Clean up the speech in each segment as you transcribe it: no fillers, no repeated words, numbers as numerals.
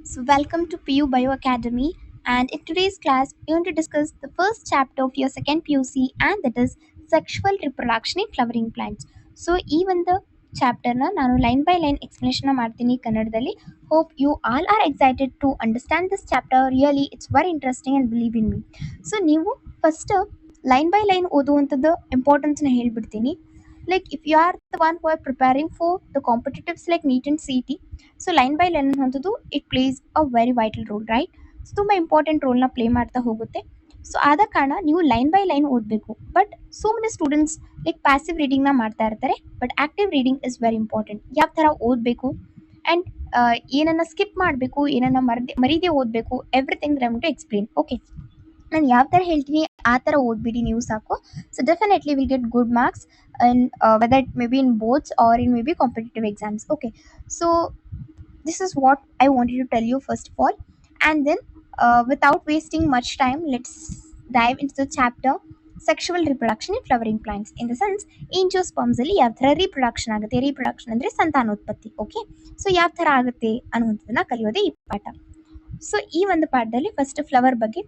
So, welcome to PU Bio Academy. And in today's class, we're going to discuss the first chapter of your second PUC, and that is sexual reproduction in flowering plants. So, ಈ ಒಂದು ಚಾಪ್ಟರ್ನ ನಾನು line by line explanation ಮಾಡ್ತೀನಿ ಕನ್ನಡದಲ್ಲಿ. Hope you all are excited to understand this chapter. Really it's very interesting and believe in me. So, ನೀವು first line by line ಓದುವಂಥದ್ದು ಇಂಪಾರ್ಟೆನ್ಸ್ನ ಹೇಳ್ಬಿಡ್ತೀನಿ. Like if you are the one who are preparing for the competitives like NEET and CET, so line by line ಅನ್ನೋದು it plays a very vital role, right? So ತುಂಬ important ರೋಲ್ನ play ಮಾಡ್ತಾ ಹೋಗುತ್ತೆ. So ಆದ ಕಾರಣ ನೀವು line by line ಓದಬೇಕು. But so many students like passive ರೀಡಿಂಗ್ನ ಮಾಡ್ತಾ ಇರ್ತಾರೆ, but active reading is very important. ಯಾವ ಥರ ಓದಬೇಕು ಆ್ಯಂಡ್ ಏನನ್ನ ಸ್ಕಿಪ್ ಮಾಡಬೇಕು, ಏನನ್ನ ಮರೀದೆ ಓದಬೇಕು, everything I am to explain. Okay, ನಾನು ಯಾವ ಥರ ಹೇಳ್ತೀನಿ ಆ ಥರ ಓದ್ಬಿಡಿ ನೀವು ಸಾಕು. So definitely will get good marks and whether it may be in boards or in maybe competitive exams. Okay, so this is what I wanted to tell you first of all, and then without wasting much time, let's dive into the chapter sexual reproduction in flowering plants. In the sense, angiosperms ಅಲ್ಲಿ ಯಾವ ಥರ reproduction ಆಗುತ್ತೆ. Reproduction ಅಂದರೆ ಸಂತಾನೋತ್ಪತ್ತಿ. Okay, so ಯಾವ ಥರ ಆಗುತ್ತೆ ಅನ್ನುವಂಥದ್ದನ್ನ ಕಲಿಯೋದೇ ಈ ಪಾಠ. ಸೊ ಈ ಒಂದು ಪಾಠದಲ್ಲಿ ಫಸ್ಟ್ ಫ್ಲವರ್ ಬಗ್ಗೆ,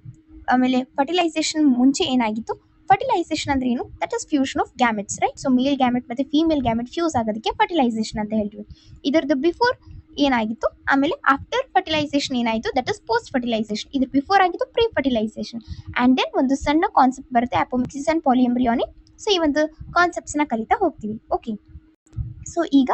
ಆಮೇಲೆ ಫರ್ಟಿಲೈಸೇಷನ್ ಮುಂಚೆ ಏನಾಗಿತ್ತು, ಫರ್ಟಿಲೈಸೇಷನ್ ಅಂದ್ರೆ ಏನು, that is fusion of gametes, right? So mail gamete ಮತ್ತೆ ಫೀಮೇಲ್ ಗ್ಯಾಮೆಟ್ ಫ್ಯೂಸ್ ಆಗೋದಕ್ಕೆ ಫರ್ಟಿಲೈಸೇಷನ್ ಅಂತ ಹೇಳ್ತೀವಿ. ಇದರದ್ದು ಬಿಫೋರ್ ಏನಾಗಿತ್ತು, ಆಮೇಲೆ ಆಫ್ಟರ್ ಫರ್ಟಿಲೈಸೇಷನ್ ಏನಾಯಿತು, ದಟ್ ಇಸ್ ಪೋಸ್ಟ್ ಫರ್ಟಿಲೈಸೇಷನ್. ಇದ್ರ ಬಿಫೋರ್ ಆಗಿತ್ತು ಪ್ರೀ ಫರ್ಟಿಲೈಸೇಷನ್. ಆ್ಯಂಡ್ ದೆನ್ ಒಂದು ಸಣ್ಣ ಕಾನ್ಸೆಪ್ಟ್ ಬರುತ್ತೆ, ಅಪೋಮಿಕ್ಸಿಸ್ ಆ್ಯಂಡ್ ಪಾಲಿಎಂಬ್ರಿಯಾನಿ. ಸೊ ಈ ಒಂದು ಕಾನ್ಸೆಪ್ಟ್ಸ್ನ ಕಲಿತಾ ಹೋಗ್ತೀವಿ. ಓಕೆ, ಸೊ ಈಗ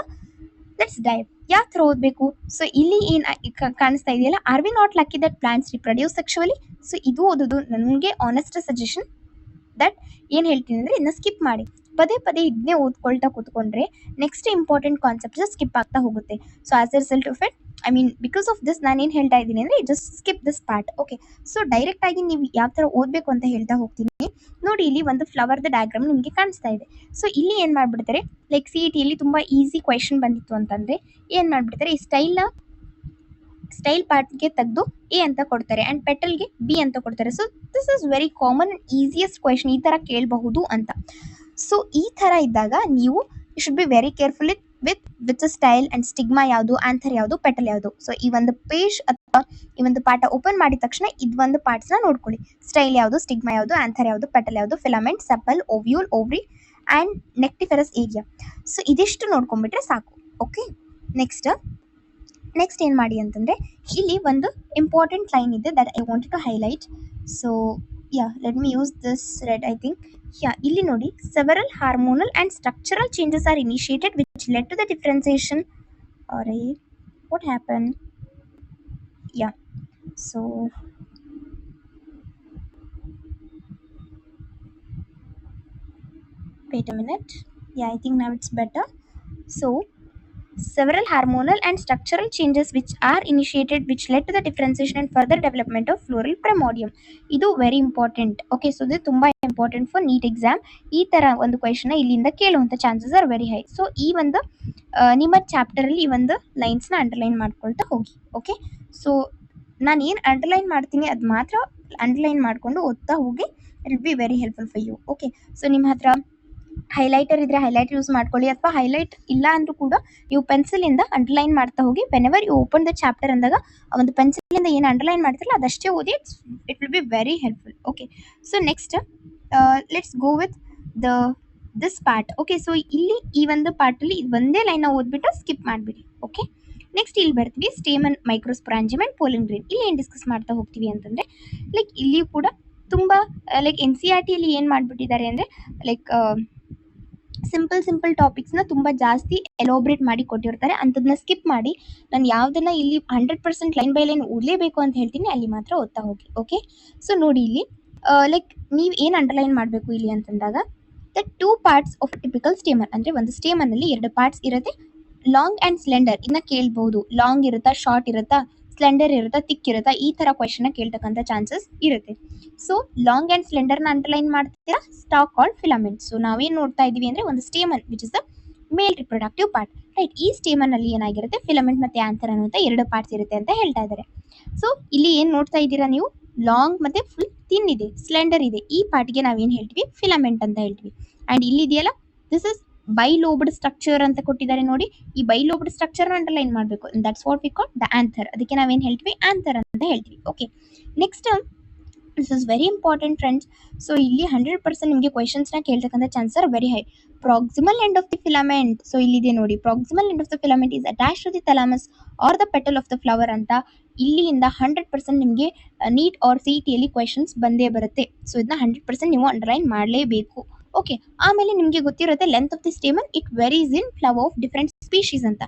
ಲೆಟ್ಸ್ ಡೈವ್. ಯಾವ ಥರ ಓದಬೇಕು? ಸೊ ಇಲ್ಲಿ ಏನು ಕಾಣಿಸ್ತಾ ಇದೆಯಲ್ಲ, are we not lucky that plants reproduce sexually. So ಇದು ಓದೋದು ನನಗೆ ಆನೆಸ್ಟ್ ಸಜೆಷನ್ ದಟ್ ಏನು ಹೇಳ್ತೀನಿ ಅಂದರೆ ಇದನ್ನ ಸ್ಕಿಪ್ ಮಾಡಿ. ಪದೇ ಪದೇ ಇದನ್ನೇ ಓದ್ಕೊಳ್ತಾ ಕೂತ್ಕೊಂಡ್ರೆ ನೆಕ್ಸ್ಟ್ ಇಂಪಾರ್ಟೆಂಟ್ ಕಾನ್ಸೆಪ್ಟ್ಸ್ ಸ್ಕಿಪ್ ಆಗ್ತಾ ಹೋಗುತ್ತೆ. So as A result of it, I mean because of this ನಾನು ಏನು ಹೇಳ್ತಾ ಇದ್ದೀನಿ ಅಂದರೆ just skip this part. Okay, so ಡೈರೆಕ್ಟಾಗಿ ನೀವು ಯಾವ ಥರ ಓದಬೇಕು ಅಂತ ಹೇಳ್ತಾ ಹೋಗ್ತೀನಿ. ನೋಡಿ, ಇಲ್ಲಿ ಒಂದು ಫ್ಲವರ್ದ ಡಯಾಗ್ರಾಮ್ ನಿಮಗೆ ಕಾಣಿಸ್ತಾ ಇದೆ. ಸೊ ಇಲ್ಲಿ ಏನು ಮಾಡಿಬಿಡ್ತಾರೆ, ಲೈಕ್ ಸಿ ಇ ಟಿಯಲ್ಲಿ ತುಂಬ ಈಸಿ ಕ್ವೆಶನ್ ಬಂದಿತ್ತು ಅಂತಂದರೆ ಏನು ಮಾಡಿಬಿಡ್ತಾರೆ, ಈ ಸ್ಟೈಲ್ ಪಾರ್ಟ್ಗೆ ತೆಗೆದು ಎ ಅಂತ ಕೊಡ್ತಾರೆ ಆ್ಯಂಡ್ ಪೆಟಲ್ಗೆ ಬಿ ಅಂತ ಕೊಡ್ತಾರೆ. So this is very common and easiest question, ಈ ಥರ ಕೇಳಬಹುದು ಅಂತ. ಸೊ ಈ ಥರ ಇದ್ದಾಗ ನೀವು you should be very careful with style and stigma ಯಾವುದು, ಆನ್ಸರ್ ಯಾವುದು, ಪೆಟಲ್ ಯಾವುದು. ಸೊ ಈ ಒಂದು ಪೇಜ್ ಅಥವಾ ಈ ಒಂದು ಪಾಠ ಓಪನ್ ಮಾಡಿದ ತಕ್ಷಣ ಇದೊಂದು ಪಾರ್ಟ್ಸ್ನ ನೋಡ್ಕೊಳ್ಳಿ. ಸ್ಟೈಲ್ ಯಾವುದು, ಸ್ಟಿಗ್ಮಾ ಯಾವುದು, ಆನ್ಸರ್ ಯಾವುದು, ಪೆಟಲ್ ಯಾವುದು, filament, sepal, ovule, ovary and nectariferous area. So ಇದಿಷ್ಟು ನೋಡ್ಕೊಂಡ್ಬಿಟ್ರೆ ಸಾಕು. ಓಕೆ, ನೆಕ್ಸ್ಟ್ ಏನು ಮಾಡಿ ಅಂತಂದರೆ, ಇಲ್ಲಿ ಒಂದು ಇಂಪಾರ್ಟೆಂಟ್ ಲೈನ್ ಇದೆ that I wanted to highlight. So let me use this red, I think. ಇಲ್ಲಿ ನೋಡಿ, several hormonal and structural changes are initiated which led to the differentiation. What happen? So wait a minute. I think now it's better. So several hormonal and structural changes which are initiated which led to the differentiation and further development of floral primordium. ಇದು very important. Okay, so ಇದು ತುಂಬ important for NEET exam. ಈ ಥರ ಒಂದು ಕ್ವೆಶನ್ನ ಇಲ್ಲಿಂದ ಕೇಳುವಂಥ chances are very high. So ಈ ಒಂದು ನಿಮ್ಮ ಚಾಪ್ಟರಲ್ಲಿ ಈ ಒಂದು ಲೈನ್ಸ್ನ ಅಂಡರ್ಲೈನ್ ಮಾಡ್ಕೊಳ್ತಾ ಹೋಗಿ. ಓಕೆ, ಸೊ ನಾನು ಏನು ಅಂಡರ್ಲೈನ್ ಮಾಡ್ತೀನಿ ಅದು ಮಾತ್ರ ಅಂಡರ್ಲೈನ್ ಮಾಡಿಕೊಂಡು ಓದ್ತಾ ಹೋಗಿ. It will be very helpful for you. Okay, so ನಿಮ್ಮ ಹತ್ರ ಹೈಲೈಟರ್ ಇದ್ರೆ ಹೈಲೈಟ್ ಯೂಸ್ ಮಾಡ್ಕೊಳ್ಳಿ, ಅಥವಾ ಹೈಲೈಟ್ ಇಲ್ಲ ಅಂದ್ರೂ ಕೂಡ ನೀವು ಪೆನ್ಸಿಲಿಂದ ಅಂಡರ್ಲೈನ್ ಮಾಡ್ತಾ ಹೋಗಿ. Whenever you open the chapter ಅಂದಾಗ ಒಂದು ಪೆನ್ಸಿಲಿಂದ ಏನು ಅಂಡರ್ಲೈನ್ ಮಾಡ್ತಿರಲ್ಲ ಅದಷ್ಟೇ ಓದಿ. It will be very helpful. Okay, so next let's go with this part. Okay, so ಇಲ್ಲಿ ಈ ಒಂದು ಪಾರ್ಟಲ್ಲಿ ಒಂದೇ ಲೈನ್ನ ಓದ್ಬಿಟ್ಟು ಸ್ಕಿಪ್ ಮಾಡಿಬಿಡಿ. ಓಕೆ, ನೆಕ್ಸ್ಟ್ ಇಲ್ಲಿ ಬರ್ತೀವಿ, stamen, microsporangium and pollen grain. ಇಲ್ಲಿ ಏನು ಡಿಸ್ಕಸ್ ಮಾಡ್ತಾ ಹೋಗ್ತೀವಿ ಅಂತಂದರೆ, ಲೈಕ್ ಇಲ್ಲಿಯೂ ಕೂಡ ತುಂಬ ಲೈಕ್ ಎನ್ ಸಿ ಆರ್ ಟಿಯಲ್ಲಿ ಏನು ಮಾಡಿಬಿಟ್ಟಿದ್ದಾರೆ ಅಂದರೆ, ಲೈಕ್ ಸಿಂಪಲ್ ಟಾಪಿಕ್ಸ್ನ ತುಂಬ ಜಾಸ್ತಿ ಎಲಾಬ್ರೇಟ್ ಮಾಡಿ ಕೊಟ್ಟಿರ್ತಾರೆ. ಅಂಥದನ್ನ ಸ್ಕಿಪ್ ಮಾಡಿ ನಾನು ಯಾವುದನ್ನು ಇಲ್ಲಿ 100% ಲೈನ್ ಬೈ ಲೈನ್ ಓದಲೇಬೇಕು ಅಂತ ಹೇಳ್ತೀನಿ ಅಲ್ಲಿ ಮಾತ್ರ ಓದ್ತಾ ಹೋಗಿ. ಓಕೆ, ಸೊ ನೋಡಿ ಇಲ್ಲಿ ಲೈಕ್ ನೀವು ಏನು ಅಂಡರ್ಲೈನ್ ಮಾಡಬೇಕು ಇಲ್ಲಿ ಅಂತಂದಾಗ, the 2 parts of typical stamen. ಅಂದರೆ ಒಂದು ಸ್ಟೇಮನಲ್ಲಿ 2 parts ಇರುತ್ತೆ, ಲಾಂಗ್ ಆ್ಯಂಡ್ ಸ್ಲೆಂಡರ್. ಇದನ್ನ ಕೇಳ್ಬೋದು, ಲಾಂಗ್ ಇರುತ್ತಾ, ಶಾರ್ಟ್ ಇರುತ್ತಾ, ಸ್ಲೆಂಡರ್ ಇರುತ್ತಾ, ತಿಕ್ ಇರುತ್ತಾ, ಈ ಥರ ಕ್ವೆಶನ್ನ ಕೇಳ್ತಕ್ಕಂಥ ಚಾನ್ಸಸ್ ಇರುತ್ತೆ. ಸೊ ಲಾಂಗ್ ಆ್ಯಂಡ್ ಸ್ಲೆಂಡರ್ನ ಅಂಡರ್ಲೈನ್ ಮಾಡ್ತೀರಾ, ಸ್ಟಾಕ್ ಆಲ್ ಫಿಲಮೆಂಟ್. ಸೊ ನಾವೇನು ನೋಡ್ತಾ ಇದ್ದೀವಿ ಅಂದರೆ ಒಂದು stamen which is the male reproductive part, right? ಈ ಸ್ಟೇಮನಲ್ಲಿ ಏನಾಗಿರುತ್ತೆ, ಫಿಲಮೆಂಟ್ ಮತ್ತು ಆನ್ಸರ್ ಅನ್ನುವಂಥ 2 parts ಇರುತ್ತೆ ಅಂತ ಹೇಳ್ತಾ ಇದ್ದಾರೆ. ಸೊ ಇಲ್ಲಿ ಏನು ನೋಡ್ತಾ ಇದ್ದೀರಾ ನೀವು, ಲಾಂಗ್ ಮತ್ತು ಫುಲ್ ತಿನ್ ಇದೆ, ಸ್ಲೆಂಡರ್ ಇದೆ. ಈ ಪಾರ್ಟ್ಗೆ ನಾವೇನು ಹೇಳ್ತೀವಿ, ಫಿಲಮೆಂಟ್ ಅಂತ ಹೇಳ್ತೀವಿ. ಆ್ಯಂಡ್ ಇಲ್ಲಿದೆಯಲ್ಲ, ದಿಸ್ ಇಸ್ ಬೈಲೋಬ್ಡ್ ಸ್ಟ್ರಕ್ಚರ್ ಅಂತ ಕೊಟ್ಟಿದ್ದಾರೆ ನೋಡಿ. ಈ ಬೈಲೋಬ್ಡ್ ಸ್ಟ್ರಕ್ಚರ್ ಅಂಡರ್ಲೈನ್ ಮಾಡಬೇಕು. That's what we call the anther. ಅದಕ್ಕೆ ನಾವೇನ್ ಹೇಳ್ತೀವಿ, ಆಂಥರ್ ಅಂತ ಹೇಳ್ತೀವಿ. Okay, next this is very important friends. So ಇಲ್ಲಿ 100% ನಿಮಗೆ ಕ್ವೆಶನ್ಸ್ನ ಕೇಳ್ತಕ್ಕಂಥ chance are very high. Proximal end of the filament. So ಇಲ್ಲಿದೆ ನೋಡಿ, proximal end of the filament is attach to the thalamus or the petal of the flower ಅಂತ. ಇಲ್ಲಿಂದ 100% ನಿಮಗೆ neat R CET questions ಬಂದೇ ಬರುತ್ತೆ. ಸೊ ಇದನ್ನ 100% ನೀವು underline ಮಾಡಲೇಬೇಕು. ಓಕೆ, ಆಮೇಲೆ ನಿಮಗೆ ಗೊತ್ತಿರುತ್ತೆ length of the stamen it varies in flower of different species ಅಂತ.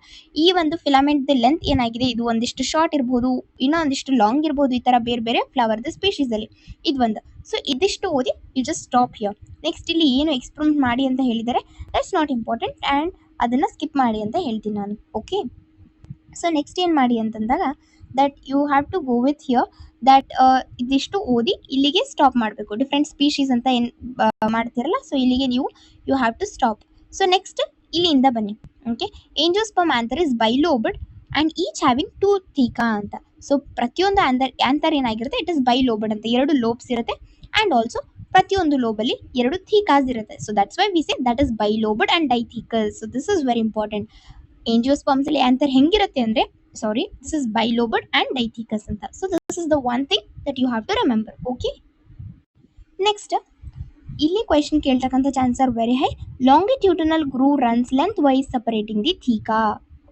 ಈ ಒಂದು ಫಿಲಮೆಂಟ್ ದ ಲೆಂತ್ ಏನಾಗಿದೆ, ಇದು ಒಂದಿಷ್ಟು ಶಾರ್ಟ್ ಇರ್ಬೋದು, ಇನ್ನೊಂದಿಷ್ಟು ಲಾಂಗ್ ಇರ್ಬೋದು, ಈ ತರ ಬೇರೆ ಬೇರೆ ಫ್ಲವರ್ ದ ಸ್ಪೀಶೀಸ್ ಅಲ್ಲಿ ಇದು ಒಂದು. ಸೊ ಇದಿಷ್ಟು ಓದಿ you just stop here. Next ಇಲ್ಲಿ ಏನು ಎಕ್ಸ್ಪೆರಿಮೆಂಟ್ ಮಾಡಿ ಅಂತ ಹೇಳಿದರೆ ದಟ್ಸ್ ನಾಟ್ ಇಂಪಾರ್ಟೆಂಟ್ ಆ್ಯಂಡ್ ಅದನ್ನ ಸ್ಕಿಪ್ ಮಾಡಿ ಅಂತ ಹೇಳ್ತೀನಿ ನಾನು. ಓಕೆ, ಸೊ ನೆಕ್ಸ್ಟ್ ಏನು ಮಾಡಿ ಅಂತಂದಾಗ that you have to go with here that ಇದಿಷ್ಟು ಓದಿ ಇಲ್ಲಿಗೆ ಸ್ಟಾಪ್ ಮಾಡಬೇಕು. ಡಿಫ್ರೆಂಟ್ ಸ್ಪೀಶೀಸ್ ಅಂತ ಏನು ಮಾಡ್ತಿರಲ್ಲ, ಸೊ ಇಲ್ಲಿಗೆ ನೀವು you have to stop. So next ಇಲ್ಲಿಂದ ಬನ್ನಿ. Okay, angiosperm anther is bilobed and each having 2 theca ಅಂತ. ಸೊ ಪ್ರತಿಯೊಂದು ಆಂಥರ್ ಏನಾಗಿರುತ್ತೆ, ಇಟ್ ಇಸ್ ಬೈಲೋಬ್ಡ್ ಅಂತ, 2 ಲೋಬ್ಸ್ ಇರುತ್ತೆ ಆ್ಯಂಡ್ ಆಲ್ಸೋ ಪ್ರತಿಯೊಂದು ಲೋಬಲ್ಲಿ 2 ಥೀಕಾಸ್ ಇರುತ್ತೆ. So that's why we say that is bilobed and dithecous. So this is very important. Angiosperms ಅಲ್ಲಿ anther ಹೆಂಗಿರುತ್ತೆ ಅಂದ್ರೆ, sorry, this is bilobed and dithecous ಅಂತ. So this is the one thing that you have to remember. Okay, next ಇಲ್ಲಿ question ಕೇಳ್ತಕ್ಕಂಥ chance are very high. Longitudinal groove runs lengthwise separating the theca.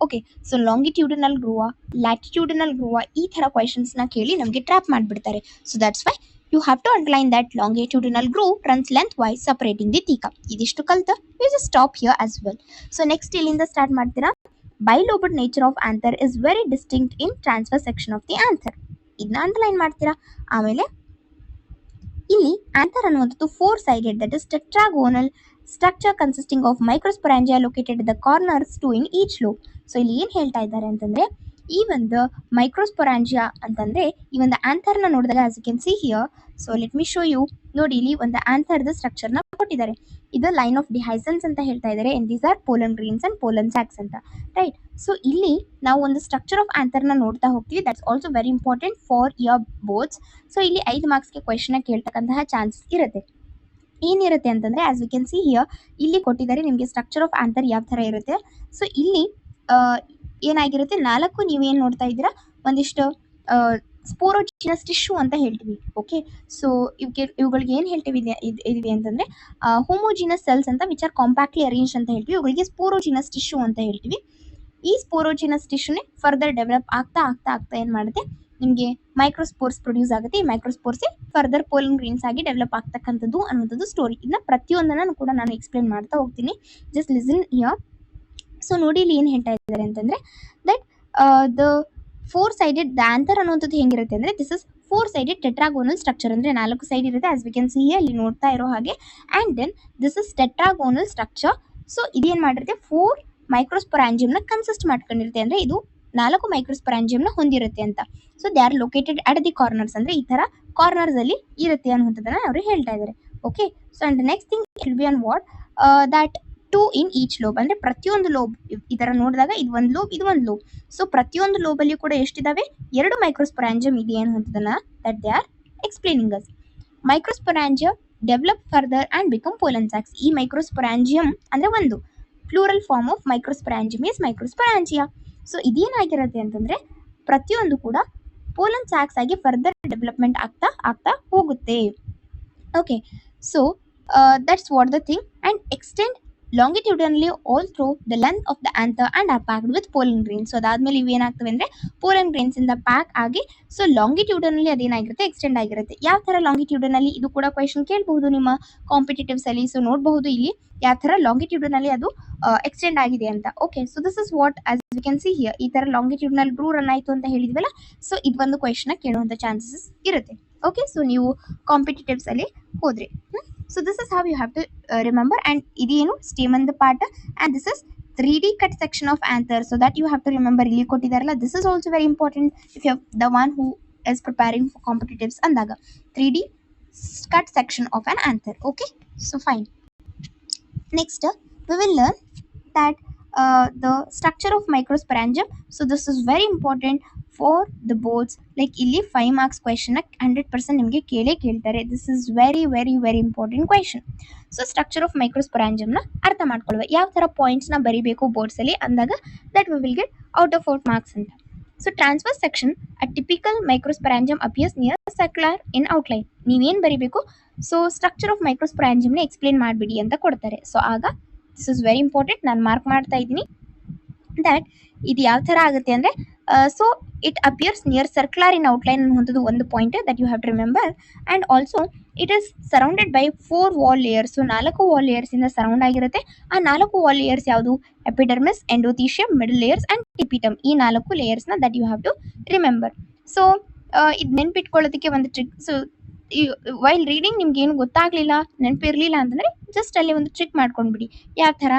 Okay, so longitudinal ಗ್ರೂವಾ, latitudinal ಗ್ರೂವಾ, ಈ ಥರ ಕ್ವೆಶನ್ಸ್ನ ಕೇಳಿ ನಮಗೆ ಟ್ರ್ಯಾಪ್ ಮಾಡಿಬಿಡ್ತಾರೆ. So that's why you have to underline that longitudinal groove runs lengthwise separating the theca. ಇದಿಷ್ಟು ಕಲ್ತು you just stop here as well. So next ಇಲ್ಲಿಂದ ಸ್ಟಾರ್ಟ್ ಮಾಡ್ತೀರಾ. Bilobed nature of anther is very distinct in transverse section of the anther. ಇದನ್ನ underline ಮಾಡ್ತೀರಾ. ಆಮೇಲೆ ಇಲ್ಲಿ anther ಅನ್ನುವಂಥದ್ದು 4 sided that is tetragonal structure consisting of microsporangia located the corners 2 in each lobe. So ಇಲ್ಲಿ ಏನು ಹೇಳ್ತಾ ಇದ್ದಾರೆ ಅಂತಂದ್ರೆ, ಈ ಒಂದು ಮೈಕ್ರೋಸ್ಪೊರಾಂಜಿಯಾ ಅಂತಂದ್ರೆ ಈ ಒಂದು ಆಂಥರ್ನ ನೋಡಿದಾಗ as you can see here. So let me show you. ನೋಡಿ, ಇಲ್ಲಿ ಒಂದು ಆಂಥರ್ದ ಸ್ಟ್ರಕ್ಚರ್ನ ಕೊಟ್ಟಿದ್ದಾರೆ. ಇದು ಲೈನ್ ಆಫ್ ಡಿಹೈಸನ್ಸ್ ಅಂತ ಹೇಳ್ತಾ ಇದ್ದಾರೆ. And these are pollen grains and pollen sacs ಅಂತ, ರೈಟ್. ಸೊ ಇಲ್ಲಿ ನಾವು ಒಂದು ಸ್ಟ್ರಕ್ಚರ್ ಆಫ್ ಆಂಥರ್ನ ನೋಡ್ತಾ ಹೋಗ್ತೀವಿ. That's also very important for your boards. So ಇಲ್ಲಿ 5 ಮಾರ್ಕ್ಸ್ಗೆ ಕ್ವೆಶನ್ ಕೇಳ್ತಕ್ಕಂತಹ ಚಾನ್ಸಸ್ ಇರುತ್ತೆ. ಏನಿರುತ್ತೆ ಅಂತಂದ್ರೆ as we can see here, ಇಲ್ಲಿ ಕೊಟ್ಟಿದ್ದಾರೆ ನಿಮಗೆ ಸ್ಟ್ರಕ್ಚರ್ ಆಫ್ ಆಂಥರ್ ಯಾವ ಥರ ಇರುತ್ತೆ. ಸೊ ಇಲ್ಲಿ ಏನಾಗಿರುತ್ತೆ, 4 ನೀವೇನು ನೋಡ್ತಾ ಇದ್ದೀರಾ, ಒಂದಿಷ್ಟು ಸ್ಪೋರೋಜಿನಸ್ ಟಿಶ್ಯೂ ಅಂತ ಹೇಳ್ತೀವಿ. ಓಕೆ, ಸೊ ಇವುಗಳಿಗೆ ಏನು ಹೇಳ್ತೀವಿ ಇದೀವಿ ಅಂತಂದ್ರೆ ಹೋಮೋಜಿನಸ್ ಸೆಲ್ಸ್ ಅಂತ ವಿಚ್ ಆರ್ ಕಾಂಪ್ಯಾಕ್ಟ್ಲಿ ಅರೇಂಜ್ ಅಂತ ಹೇಳ್ತೀವಿ. ಇವುಗಳಿಗೆ ಸ್ಪೋರೋಜಿನಸ್ ಟಿಶ್ಯೂ ಅಂತ ಹೇಳ್ತೀವಿ. ಈ ಸ್ಪೋರೋಜಿನಸ್ ಟಿಶ್ಯೂನೇ ಫರ್ದರ್ ಡೆವಲಪ್ ಆಗ್ತಾ ಆಗ್ತಾ ಆಗ್ತಾ ಏನು ಮಾಡುತ್ತೆ, ನಿಮಗೆ ಮೈಕ್ರೋಸ್ಪೋರ್ಸ್ ಪ್ರೊಡ್ಯೂಸ್ ಆಗುತ್ತೆ. ಈ ಮೈಕ್ರೋಸ್ಪೋರ್ಸ್ ಫರ್ದರ್ ಪೋಲನ್ ಗ್ರೀನ್ಸ್ ಆಗಿ ಡೆವಲಪ್ ಆಗ್ತಕ್ಕಂಥದ್ದು ಅನ್ನೋದು ಸ್ಟೋರಿ. ಇದನ್ನ ಪ್ರತಿಯೊಂದನ್ನು ಕೂಡ ನಾನು ಎಕ್ಸ್ಪ್ಲೇನ್ ಮಾಡ್ತಾ ಹೋಗ್ತೀನಿ. Just listen here. ಸೊ ನೋಡಿ, ಇಲ್ಲಿ ಏನು ಹೇಳ್ತಾ ಇದ್ದಾರೆ ಅಂತಂದ್ರೆ that the 4 sided the anther ಅನ್ನುವಂಥದ್ದು ಹೆಂಗಿರುತ್ತೆ ಅಂದ್ರೆ, this is 4 sided tetragonal structure. ಅಂದ್ರೆ 4 ಸೈಡ್ ಇರುತ್ತೆ as we can see here, ಇಲ್ಲಿ ನೋಡ್ತಾ ಇರೋ ಹಾಗೆ. And then this is tetragonal structure. So ಇದೇನು ಮಾಡಿರುತ್ತೆ, 4 ಮೈಕ್ರೋಸ್ಪೊರಾಂಜಿಯಂನ ಕನ್ಸಿಸ್ಟ್ ಮಾಡ್ಕೊಂಡಿರುತ್ತೆ. ಅಂದ್ರೆ ಇದು 4 ಮೈಕ್ರೋಸ್ಪೊರಾಂಜಿಯಂನ ಹೊಂದಿರುತ್ತೆ ಅಂತ. So they are located at the corners. ಅಂದ್ರೆ ಈ ತರ ಕಾರ್ನರ್ಸ್ ಅಲ್ಲಿ ಇರುತ್ತೆ ಅನ್ನುವಂಥದ್ದನ್ನ ಅವರು ಹೇಳ್ತಾ ಇದ್ದಾರೆ. Okay, so and next thing it will be on what that 2 in each lobe. ಅಂದ್ರೆ ಪ್ರತಿಯೊಂದು ಲೋಬ್ ಈ ತರ ನೋಡಿದಾಗ ಇದು ಒಂದು ಲೋಬ್, ಇದು ಒಂದು ಲೋಬ್. ಸೊ ಪ್ರತಿಯೊಂದು ಲೋಬಲ್ಲಿ ಕೂಡ ಎಷ್ಟಿದಾವೆ, 2 ಮೈಕ್ರೋಸ್ಪೊರಾಂಜಿಯಂ ಇದೆ ಅನ್ನುವಂಥದ್ದನ್ನ that they are explaining us. Microsporangium develop further and become pollen sacs. ಈ ಮೈಕ್ರೋಸ್ಪೊರಾಂಜಿಯಂ ಅಂದ್ರೆ ಒಂದು plural form of microsporangium is microsporangia. So ಇದೇನಾಗಿರುತ್ತೆ ಅಂತಂದ್ರೆ ಪ್ರತಿಯೊಂದು ಕೂಡ ಪೋಲನ್ ಸ್ಯಾಕ್ಸ್ ಆಗಿ ಫರ್ದರ್ ಡೆವಲಪ್ಮೆಂಟ್ ಆಗ್ತಾ ಆಗ್ತಾ ಹೋಗುತ್ತೆ. Okay, so that's what the thing. And extend longitudinally all through the length of the anther and are packed with pollen grains. So ಅದಾದ್ಮೇಲೆ ಇವೇನಾಗ್ತವೆ ಅಂದ್ರೆ ಪೋಲನ್ ಗ್ರೇನ್ಸ್ ಇಂದ ಪ್ಯಾಕ್ ಆಗಿ ಸೊ ಲಾಂಗಿಟ್ಯೂಡನಲ್ಲಿ ಅದೇನಾಗಿರುತ್ತೆ, ಎಕ್ಸ್ಟೆಂಡ್ ಆಗಿರುತ್ತೆ. ಯಾವ ತರ ಲಾಂಗಿಟ್ಯೂಡನಲ್ಲಿ, ಇದು ಕೂಡ ಕ್ವೆಶನ್ ಕೇಳಬಹುದು ನಿಮ್ಮ ಕಾಂಪಿಟೇಟಿವ್ಸ್ ಅಲ್ಲಿ. ಸೊ ನೋಡಬಹುದು ಇಲ್ಲಿ ಯಾವ ತರ ಲಾಂಗಿಟ್ಯೂಡನಲ್ಲಿ ಅದು ಎಕ್ಸ್ಟೆಂಡ್ ಆಗಿದೆ ಅಂತ. Okay, so this is what as you can see here. ಈ ತರ ಲಾಂಗಿಟ್ಯೂಡನಲ್ ಗ್ರೂ ರನ್ ಆಯ್ತು ಅಂತ ಹೇಳಿದ್ವಲ್ಲ. ಸೊ ಇದೊಂದು ಕ್ವೆಶನ್ ಕೇಳುವಂತ ಚಾನ್ಸಸ್ ಇರುತ್ತೆ. ಓಕೆ, ಸೊ ನೀವು ಕಾಂಪಿಟೇಟಿವ್ಸ್ ಅಲ್ಲಿ ಹೋದ್ರೆ so this is how you have to remember. And idenu stamen the part, and this is 3D cut section of anther, so that you have to remember ಇಲ್ಲಿ ಕೊಟ್ಟಿದಾರಲ್ಲ. this is also very important if you have the one who is preparing for competitives andaga 3D cut section of an anther. Okay, so fine. Next we will learn that the structure of microsporangium. So this is very important for the boards like ಇಲ್ಲಿ 5 marks question 100% ನಿಮಗೆ ಕೇಳ್ತಾರೆ. This is very very very important question. So structure of ಮೈಕ್ರೋಸ್ಪೊರಾಂಜಿಯಂನ ಅರ್ಥ ಮಾಡ್ಕೊಳ್ಳುವ, ಯಾವ ಥರ ಪಾಯಿಂಟ್ಸ್ನ ಬರೀಬೇಕು ಬೋರ್ಡ್ಸಲ್ಲಿ ಅಂದಾಗ that we will get out of marks ಅಂತ. So transverse section a typical microsporangium appears near circular in outline. ನೀವೇನು ಬರೀಬೇಕು, ಸೊ ಸ್ಟ್ರಕ್ಚರ್ ಆಫ್ ಮೈಕ್ರೋಸ್ಪೊರಾಂಜಿಯಂನ ಎಕ್ಸ್ಪ್ಲೇನ್ ಮಾಡಿಬಿಡಿ ಅಂತ ಕೊಡ್ತಾರೆ. ಸೊ ಆಗ ದಿಸ್ ಇಸ್ ವೆರಿ ಇಂಪಾರ್ಟೆಂಟ್, ನಾನು ಮಾರ್ಕ್ ಮಾಡ್ತಾ ಇದ್ದೀನಿ ದ್ಯಾಟ್ ಇದು ಯಾವ ಥರ ಆಗುತ್ತೆ ಅಂದರೆ, so it appears near circular in outline ಅನ್ನುವಂಥದ್ದು ಒಂದು point that you have to remember. And also it is surrounded by 4 wall layers. So 4 wall ಲೇಯರ್ಸಿಂದ ಸರೌಂಡ್ ಆಗಿರುತ್ತೆ. ಆ 4 ವಾಲ್ ಲೇಯರ್ಸ್ ಯಾವುದು? Epidermis, endothecium, middle layers and tapetum. ಈ 4 ಲೇಯರ್ಸ್ನ that you have to remember. So ಇದು ನೆನ್ಪಿಟ್ಕೊಳ್ಳೋದಕ್ಕೆ ಒಂದು trick. So while reading ನಿಮ್ಗೆ ಏನು ಗೊತ್ತಾಗಲಿಲ್ಲ, ನೆನಪಿರಲಿಲ್ಲ ಅಂತಂದರೆ ಜಸ್ಟ್ ಅಲ್ಲಿ ಒಂದು ಟ್ರಿಕ್ ಮಾಡ್ಕೊಂಡ್ಬಿಡಿ. ಯಾವ ಥರ?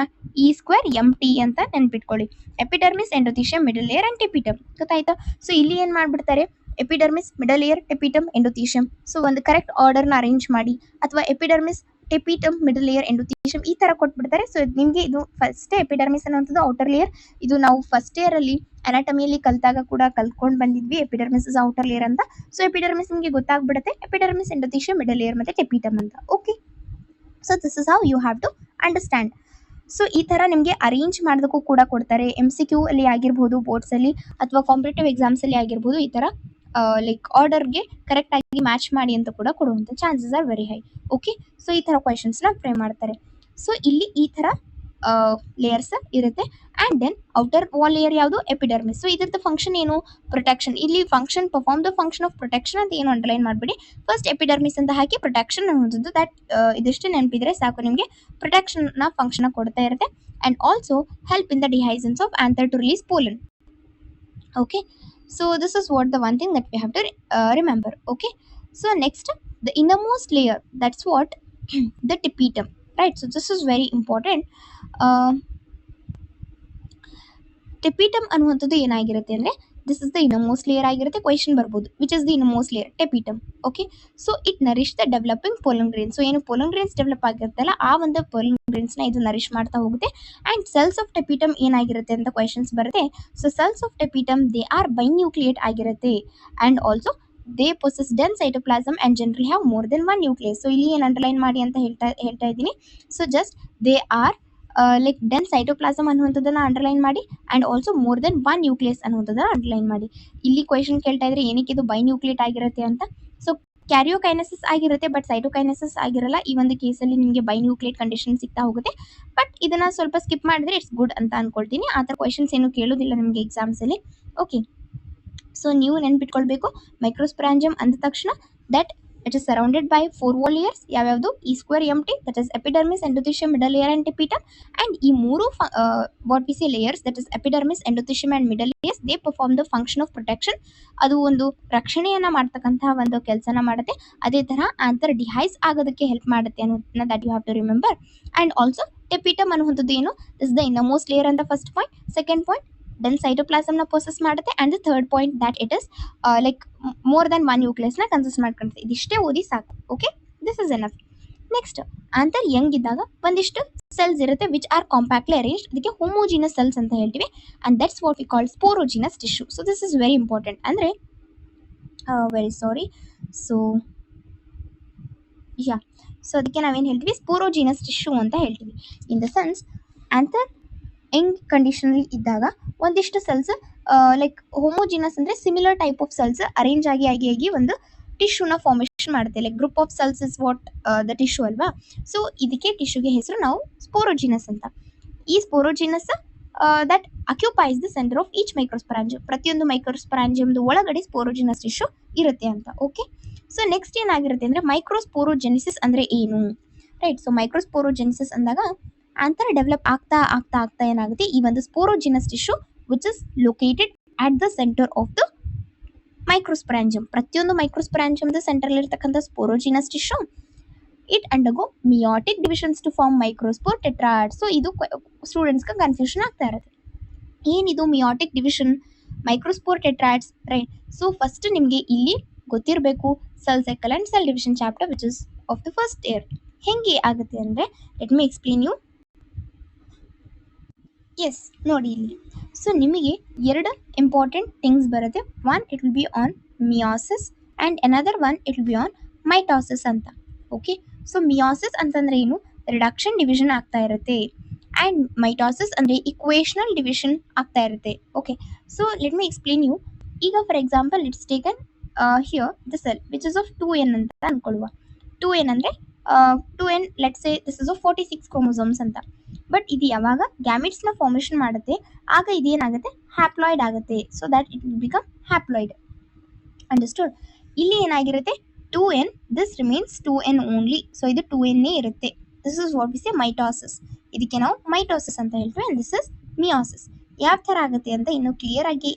E²MT ಅಂತ ನೆನ್ಪಿಟ್ಕೊಳ್ಳಿ. Epidermis, endothecium, middle layer and tapetum. ಗೊತ್ತಾಯ್ತಾ? ಸೊ ಇಲ್ಲಿ ಏನು ಮಾಡಿಬಿಡ್ತಾರೆ, epidermis, middle layer, tapetum, endothecium. So ಒಂದು ಕರೆಕ್ಟ್ ಆರ್ಡರ್ನ ಅರೇಂಜ್ ಮಾಡಿ, ಅಥವಾ epidermis, tapetum, middle layer, endothecium ಈ ಥರ ಕೊಟ್ಬಿಡ್ತಾರೆ. ಸೊ ನಿಮಗೆ ಇದು ಫಸ್ಟೇ ಎಪಿಡರ್ಮಿಸ್ ಅನ್ನೋಂಥದ್ದು ಔಟರ್ ಲೇಯರ್. ಇದು ನಾವು ಫಸ್ಟ್ ಇಯರಲ್ಲಿ ಅನಾಟಮಿಯಲ್ಲಿ ಕಲಿತಾಗ ಕೂಡ ಕಲ್ತ್ಕೊಂಡು ಬಂದಿದ್ವಿ, ಎಪಿಡರ್ಮಿಸ್ ಇಸ್ ಔಟರ್ ಲೇಯರ್ ಅಂತ. ಸೊ ಎಪಿಡರ್ಮಿಸ್ ನಿಮಗೆ ಗೊತ್ತಾಗ್ಬಿಡುತ್ತೆ, ಎಪಿಡರ್ಮಿಸ್, ಎಂಡೋಥೀಶಿಯಂ, ಮಿಡಲ್ ಲೇಯರ್ ಮತ್ತು ಟಿಪಿಟಮ್ ಅಂತ. Okay, so this is how you have to understand. So ಈ ಥರ ನಿಮಗೆ ಅರೇಂಜ್ ಮಾಡೋದಕ್ಕೂ ಕೂಡ ಕೊಡ್ತಾರೆ. MCQ ಅಲ್ಲಿ ಆಗಿರ್ಬೋದು, ಬೋರ್ಡ್ಸಲ್ಲಿ ಅಥವಾ ಕಾಂಪಿಟೇಟಿವ್ ಎಕ್ಸಾಮ್ಸಲ್ಲಿ ಆಗಿರ್ಬೋದು, ಈ ಥರ ಲೈಕ್ ಆರ್ಡರ್ಗೆ ಕರೆಕ್ಟಾಗಿ ಮ್ಯಾಚ್ ಮಾಡಿ ಅಂತ ಕೂಡ ಕೊಡುವಂಥ chances are very high. Okay, so ಈ ಥರ ಕ್ವೆಶನ್ಸ್ನ ಫ್ರೇಮ್ ಮಾಡ್ತಾರೆ. ಸೊ ಇಲ್ಲಿ ಈ ಥರ ಲೇಯರ್ಸ್ ಇರುತ್ತೆ. And then outer wall layer ಯಾವುದು? ಎಪಿಡರ್ಮಿಸ್. ಸೊ ಇದ್ರದ್ದು ಫಂಕ್ಷನ್ ಏನು? ಪ್ರೊಟೆಕ್ಷನ್. ಇಲ್ಲಿ function, perform the function of protection ಅಂತ ಏನು ಅಂಡರ್ಲೈನ್ ಮಾಡಿಬಿಡಿ. ಫಸ್ಟ್ ಎಪಿಡರ್ಮಿಸ್ ಅಂತ ಹಾಕಿ ಪ್ರೊಟೆಕ್ಷನ್ ಅನ್ನೋದು ದಟ್ ಇದಿಷ್ಟು ನೆನಪಿದ್ರೆ ಸಾಕು ನಿಮಗೆ. ಪ್ರೊಟೆಕ್ಷನ್ನ ಫಂಕ್ಷನ್ ಕೊಡ್ತಾ ಇರುತ್ತೆ. And also help in the dehiscence of anther to release pollen. Okay, so this is what the one thing that we have to remember. Okay, so next, the innermost layer, that's what the tapetum, right? So this is very important. Tapetum ಅನ್ನುವಂಥದ್ದು ಏನಾಗಿರುತ್ತೆ ಅಂದರೆ, this is the innermost layer ಆಗಿರುತ್ತೆ. Question ಬರ್ಬೋದು, which is the innermost layer? Tapetum. Okay, so it nourish the developing pollen grains. So ಏನು pollen grains develop ಆಗಿರುತ್ತಲ್ಲ, ಆ ಒಂದು pollen ಗ್ರೇನ್ಸ್ನ ಇದು ನರಿಶ್ ಮಾಡ್ತಾ ಹೋಗುತ್ತೆ. ಆ್ಯಂಡ್ ಸೆಲ್ಸ್ ಆಫ್ ಟೆಪಿಟಮ್ ಏನಾಗಿರುತ್ತೆ ಅಂತ ಕ್ವೆಶನ್ಸ್ ಬರುತ್ತೆ. So cells of tapetum they are binucleate ಆಗಿರುತ್ತೆ. And also they possess dense cytoplasm and generally have more than 1 nucleus. So ಇಲ್ಲಿ ಏನು ಅಂಡರ್ಲೈನ್ ಮಾಡಿ ಅಂತ ಹೇಳ್ತಾ ಇದ್ದೀನಿ. So just they are like dense cytoplasm ಅನ್ನುವಂಥದ್ದನ್ನು ಅಂಡರ್ಲೈನ್ ಮಾಡಿ, and also more than 1 nucleus ಅನ್ನುವಂಥದ್ದನ್ನು ಅಂಡರ್ಲೈನ್ ಮಾಡಿ. ಇಲ್ಲಿ ಕ್ವೆಶನ್ ಕೇಳ್ತಾ ಇದ್ರೆ ಏನಕ್ಕೆ ಇದು ಬೈನ್ಯೂಕ್ಲಿಯೇಟ್ ಆಗಿರುತ್ತೆ ಅಂತ. ಸೊ ಕ್ಯಾರಿಯೋಕೈನೆಸಿಸ್ ಆಗಿರುತ್ತೆ, ಬಟ್ ಸೈಟೋಕೈನೆಸಿಸ್ ಆಗಿರಲ್ಲ. ಈ ಒಂದು ಕೇಸಲ್ಲಿ ನಿಮಗೆ ಬೈನ್ಯೂಕ್ಲಿಯೇಟ್ ಕಂಡೀಷನ್ ಸಿಗ್ತಾ ಹೋಗುತ್ತೆ. ಬಟ್ ಇದನ್ನು ಸ್ವಲ್ಪ ಸ್ಕಿಪ್ ಮಾಡಿದ್ರೆ ಇಟ್ಸ್ ಗುಡ್ ಅಂತ ಅಂದ್ಕೊಳ್ತೀನಿ. ಆ ಥರ ಕ್ವೆಶನ್ಸ್ ಏನು ಕೇಳೋದಿಲ್ಲ ನಿಮಗೆ ಎಕ್ಸಾಮ್ಸಲ್ಲಿ. ಓಕೆ, ಸೊ ನೀವು ನೆನ್ಪಿಟ್ಕೊಳ್ಬೇಕು, ಮೈಕ್ರೋಸ್ಪೊರಾಂಜಿಯಂ ಅಂದ ತಕ್ಷಣ that it is surrounded by 4 wall layers. ಯಾವ್ಯಾವುದು? E²MT, that is epidermis, endothecium, middle layer and tapetum. And ಈ ಮೂರು what we say layers, that is epidermis, endothecium and middle layers, they perform the function of protection. ಅದು ಒಂದು ರಕ್ಷಣೆಯನ್ನು ಮಾಡ್ತಕ್ಕಂತಹ ಒಂದು ಕೆಲಸನ ಮಾಡುತ್ತೆ. ಅದೇ ಥರ ಆಂಥರ್ ಡಿಹೈಸ್ ಆಗೋದಕ್ಕೆ ಹೆಲ್ಪ್ ಮಾಡುತ್ತೆ ಅನ್ನೋದನ್ನ that you have to remember. And also tapetum ಅನ್ನುವಂಥದ್ದು ಏನು? ದಿಸ್ ದ ಇನ್ನರ್ಮೋಸ್ಟ್ ಲೇಯರ್ ಅಂತ first point. Second point, dense ಸೈಟೋಪ್ಲಾಸಮ್ನ ಪೊಸೆಸ್ ಮಾಡುತ್ತೆ. And the third point that it is like more than 1 ನ್ಯೂಕ್ಲಿಯಸ್ನ ಕನ್ಸಿಸ್ಟ್ ಮಾಡ್ಕೊಳುತ್ತೆ. ಇದಿಷ್ಟೇ ಓದಿ ಸಾಕು. Okay, this is enough. Next, anther young ಇದ್ದಾಗ ಒಂದಿಷ್ಟು ಸೆಲ್ಸ್ ಇರುತ್ತೆ ವಿಚ್ ಆರ್ ಕಾಂಪ್ಯಾಕ್ಟ್ಲಿ ಅರೇಂಜ್ಡ್. ಅದಕ್ಕೆ ಹೋಮೋಜಿನಸ್ ಸೆಲ್ಸ್ ಅಂತ ಹೇಳ್ತೀವಿ. And that's what we call ಸ್ಪೋರೋಜಿನಸ್ tissue. So this is very important. ಅಂದರೆ very sorry, so yeah, so ಅದಕ್ಕೆ ನಾವೇನು ಹೇಳ್ತೀವಿ? ಸ್ಪೋರೋಜಿನಸ್ ಟಿಶ್ಯೂ ಅಂತ ಹೇಳ್ತೀವಿ. In the sense anther young ಕಂಡೀಷನಲ್ಲಿ ಇದ್ದಾಗ ಒಂದಿಷ್ಟು ಸೆಲ್ಸ್ ಲೈಕ್ ಹೋಮೋಜಿನಸ್ ಅಂದರೆ similar type of cells arrange ಆಗಿ ಒಂದು ಟಿಶ್ಯೂನ ಫಾರ್ಮೇಷನ್ ಮಾಡುತ್ತೆ. Like group of cells is what the tissue ಅಲ್ವಾ. ಸೊ ಇದಕ್ಕೆ ಟಿಶ್ಯೂಗೆ ಹೆಸರು ನಾವು ಸ್ಪೋರೋಜಿನಸ್ ಅಂತ. ಈ sporogenous that occupies the centre of each microsporangium. ಪ್ರತಿಯೊಂದು ಮೈಕ್ರೋಸ್ಪೊರಾಂಜಿಯಮ್ದು ಒಳಗಡೆ ಸ್ಪೋರೋಜಿನಸ್ ಟಿಶ್ಯೂ ಇರುತ್ತೆ ಅಂತ. ಓಕೆ, ಸೊ ನೆಕ್ಸ್ಟ್ ಏನಾಗಿರುತ್ತೆ ಅಂದರೆ ಮೈಕ್ರೋಸ್ಪೋರೋಜೆನಿಸಿಸ್ ಅಂದರೆ ಏನು? ರೈಟ್, ಸೊ ಮೈಕ್ರೋಸ್ಪೋರೋಜೆನಿಸಿಸ್ ಅಂದಾಗ ಆಂಥರ್ ಡೆವಲಪ್ ಆಗ್ತಾ ಏನಾಗುತ್ತೆ, ಈ ಒಂದು sporogenous tissue which is located at the centre of the microsporangium. ಪ್ರತಿಯೊಂದು ಮೈಕ್ರೋಸ್ಪೊರಾಂಜಿಯಮ್ದ ಸೆಂಟರಲ್ಲಿ ಇರ್ತಕ್ಕಂಥ sporogenous tissue it undergo meiotic divisions to form microspore tetrad. So ಇದು ಸ್ಟೂಡೆಂಟ್ಸ್ಗೆ ಕನ್ಫ್ಯೂಷನ್ ಆಗ್ತಾ ಇರುತ್ತೆ. ಏನಿದು meiotic division, microspore tetrads, right? So first ನಿಮಗೆ ಇಲ್ಲಿ ಗೊತ್ತಿರಬೇಕು cell cycle and cell division chapter which is of the first year. ಹೆಂಗೆ ಆಗುತ್ತೆ ಅಂದರೆ let me explain you. Yes, ನೋಡಿ ಇಲ್ಲಿ ಸೊ ನಿಮಗೆ ಎರಡು ಇಂಪಾರ್ಟೆಂಟ್ ಥಿಂಗ್ಸ್ ಬರುತ್ತೆ. One it will be on meiosis and another one it will be on mitosis ಅಂತ. Okay, so ಮಿಯಾಸಿಸ್ ಅಂತಂದರೆ ಏನು, ರಿಡಕ್ಷನ್ ಡಿವಿಷನ್ ಆಗ್ತಾ ಇರುತ್ತೆ, ಆ್ಯಂಡ್ ಮೈಟಾಸಿಸ್ ಅಂದರೆ ಇಕ್ವೇಷನಲ್ ಡಿವಿಷನ್ ಆಗ್ತಾ ಇರುತ್ತೆ. Okay, so let me explain you. ಈಗ for example it's taken here the cell which is of 2n ಅಂತ ಅನ್ಕೊಳ್ಳುವ. 2n ಅಂದರೆ 2n let say this is of 46 chromosomes ಅಂತ. ಬಟ್ ಇದು ಯಾವಾಗ ಗ್ಯಾಮಿಟ್ಸ್ನ ಫಾರ್ಮೇಷನ್ ಮಾಡುತ್ತೆ ಆಗ ಇದೇನಾಗುತ್ತೆ, ಹ್ಯಾಪ್ಲಾಯ್ಡ್ ಆಗುತ್ತೆ. So that it will become haploid. Understood. ಇಲ್ಲಿ ಏನಾಗಿರುತ್ತೆ 2n, this ರಿಮೀನ್ಸ್ 2n only. So ಇದು 2n ಇರುತ್ತೆ. This is what we say mitosis. ಇದಕ್ಕೆ ನಾವು ಮೈಟಾಸಿಸ್ ಅಂತ ಹೇಳ್ತೀವಿ. And this is meiosis. ಯಾವ ಥರ ಆಗುತ್ತೆ ಅಂತ ಇನ್ನೂ ಕ್ಲಿಯರ್ ಆಗಿ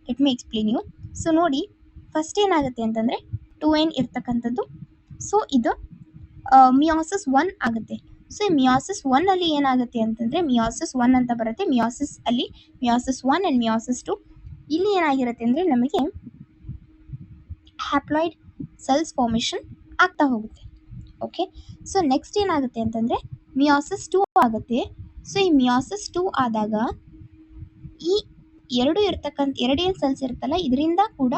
let me explain you. So ನೋಡಿ, ಫಸ್ಟ್ ಏನಾಗುತ್ತೆ ಅಂತಂದರೆ 2n ಇರ್ತಕ್ಕಂಥದ್ದು. ಸೊ ಇದು ಮಿಯಾಸಿಸ್ 1 ಆಗುತ್ತೆ. ಸೊ ಈ ಮಿಯಾಸಿಸ್ 1 ಅಲ್ಲಿ ಏನಾಗುತ್ತೆ ಅಂತಂದರೆ ಮಿಯಾಸಿಸ್ 1 ಅಂತ ಬರುತ್ತೆ. ಮಿಯಾಸಿಸ್ 1 ಆ್ಯಂಡ್ ಮಿಯಾಸಿಸ್ 2 ಇಲ್ಲಿ ಏನಾಗಿರುತ್ತೆ ಅಂದರೆ ನಮಗೆ ಹ್ಯಾಪ್ಲಾಯ್ಡ್ ಸೆಲ್ಸ್ ಫಾರ್ಮೇಷನ್ ಆಗ್ತಾ ಹೋಗುತ್ತೆ. ಓಕೆ, ಸೊ ನೆಕ್ಸ್ಟ್ ಏನಾಗುತ್ತೆ ಅಂತಂದರೆ ಮಿಯಾಸಿಸ್ 2 ಆಗುತ್ತೆ. ಸೊ ಈ ಮಿಯಾಸಿಸ್ 2 ಆದಾಗ ಈ ಎರಡೇನು ಸೆಲ್ಸ್ ಇರುತ್ತಲ್ಲ ಇದರಿಂದ ಕೂಡ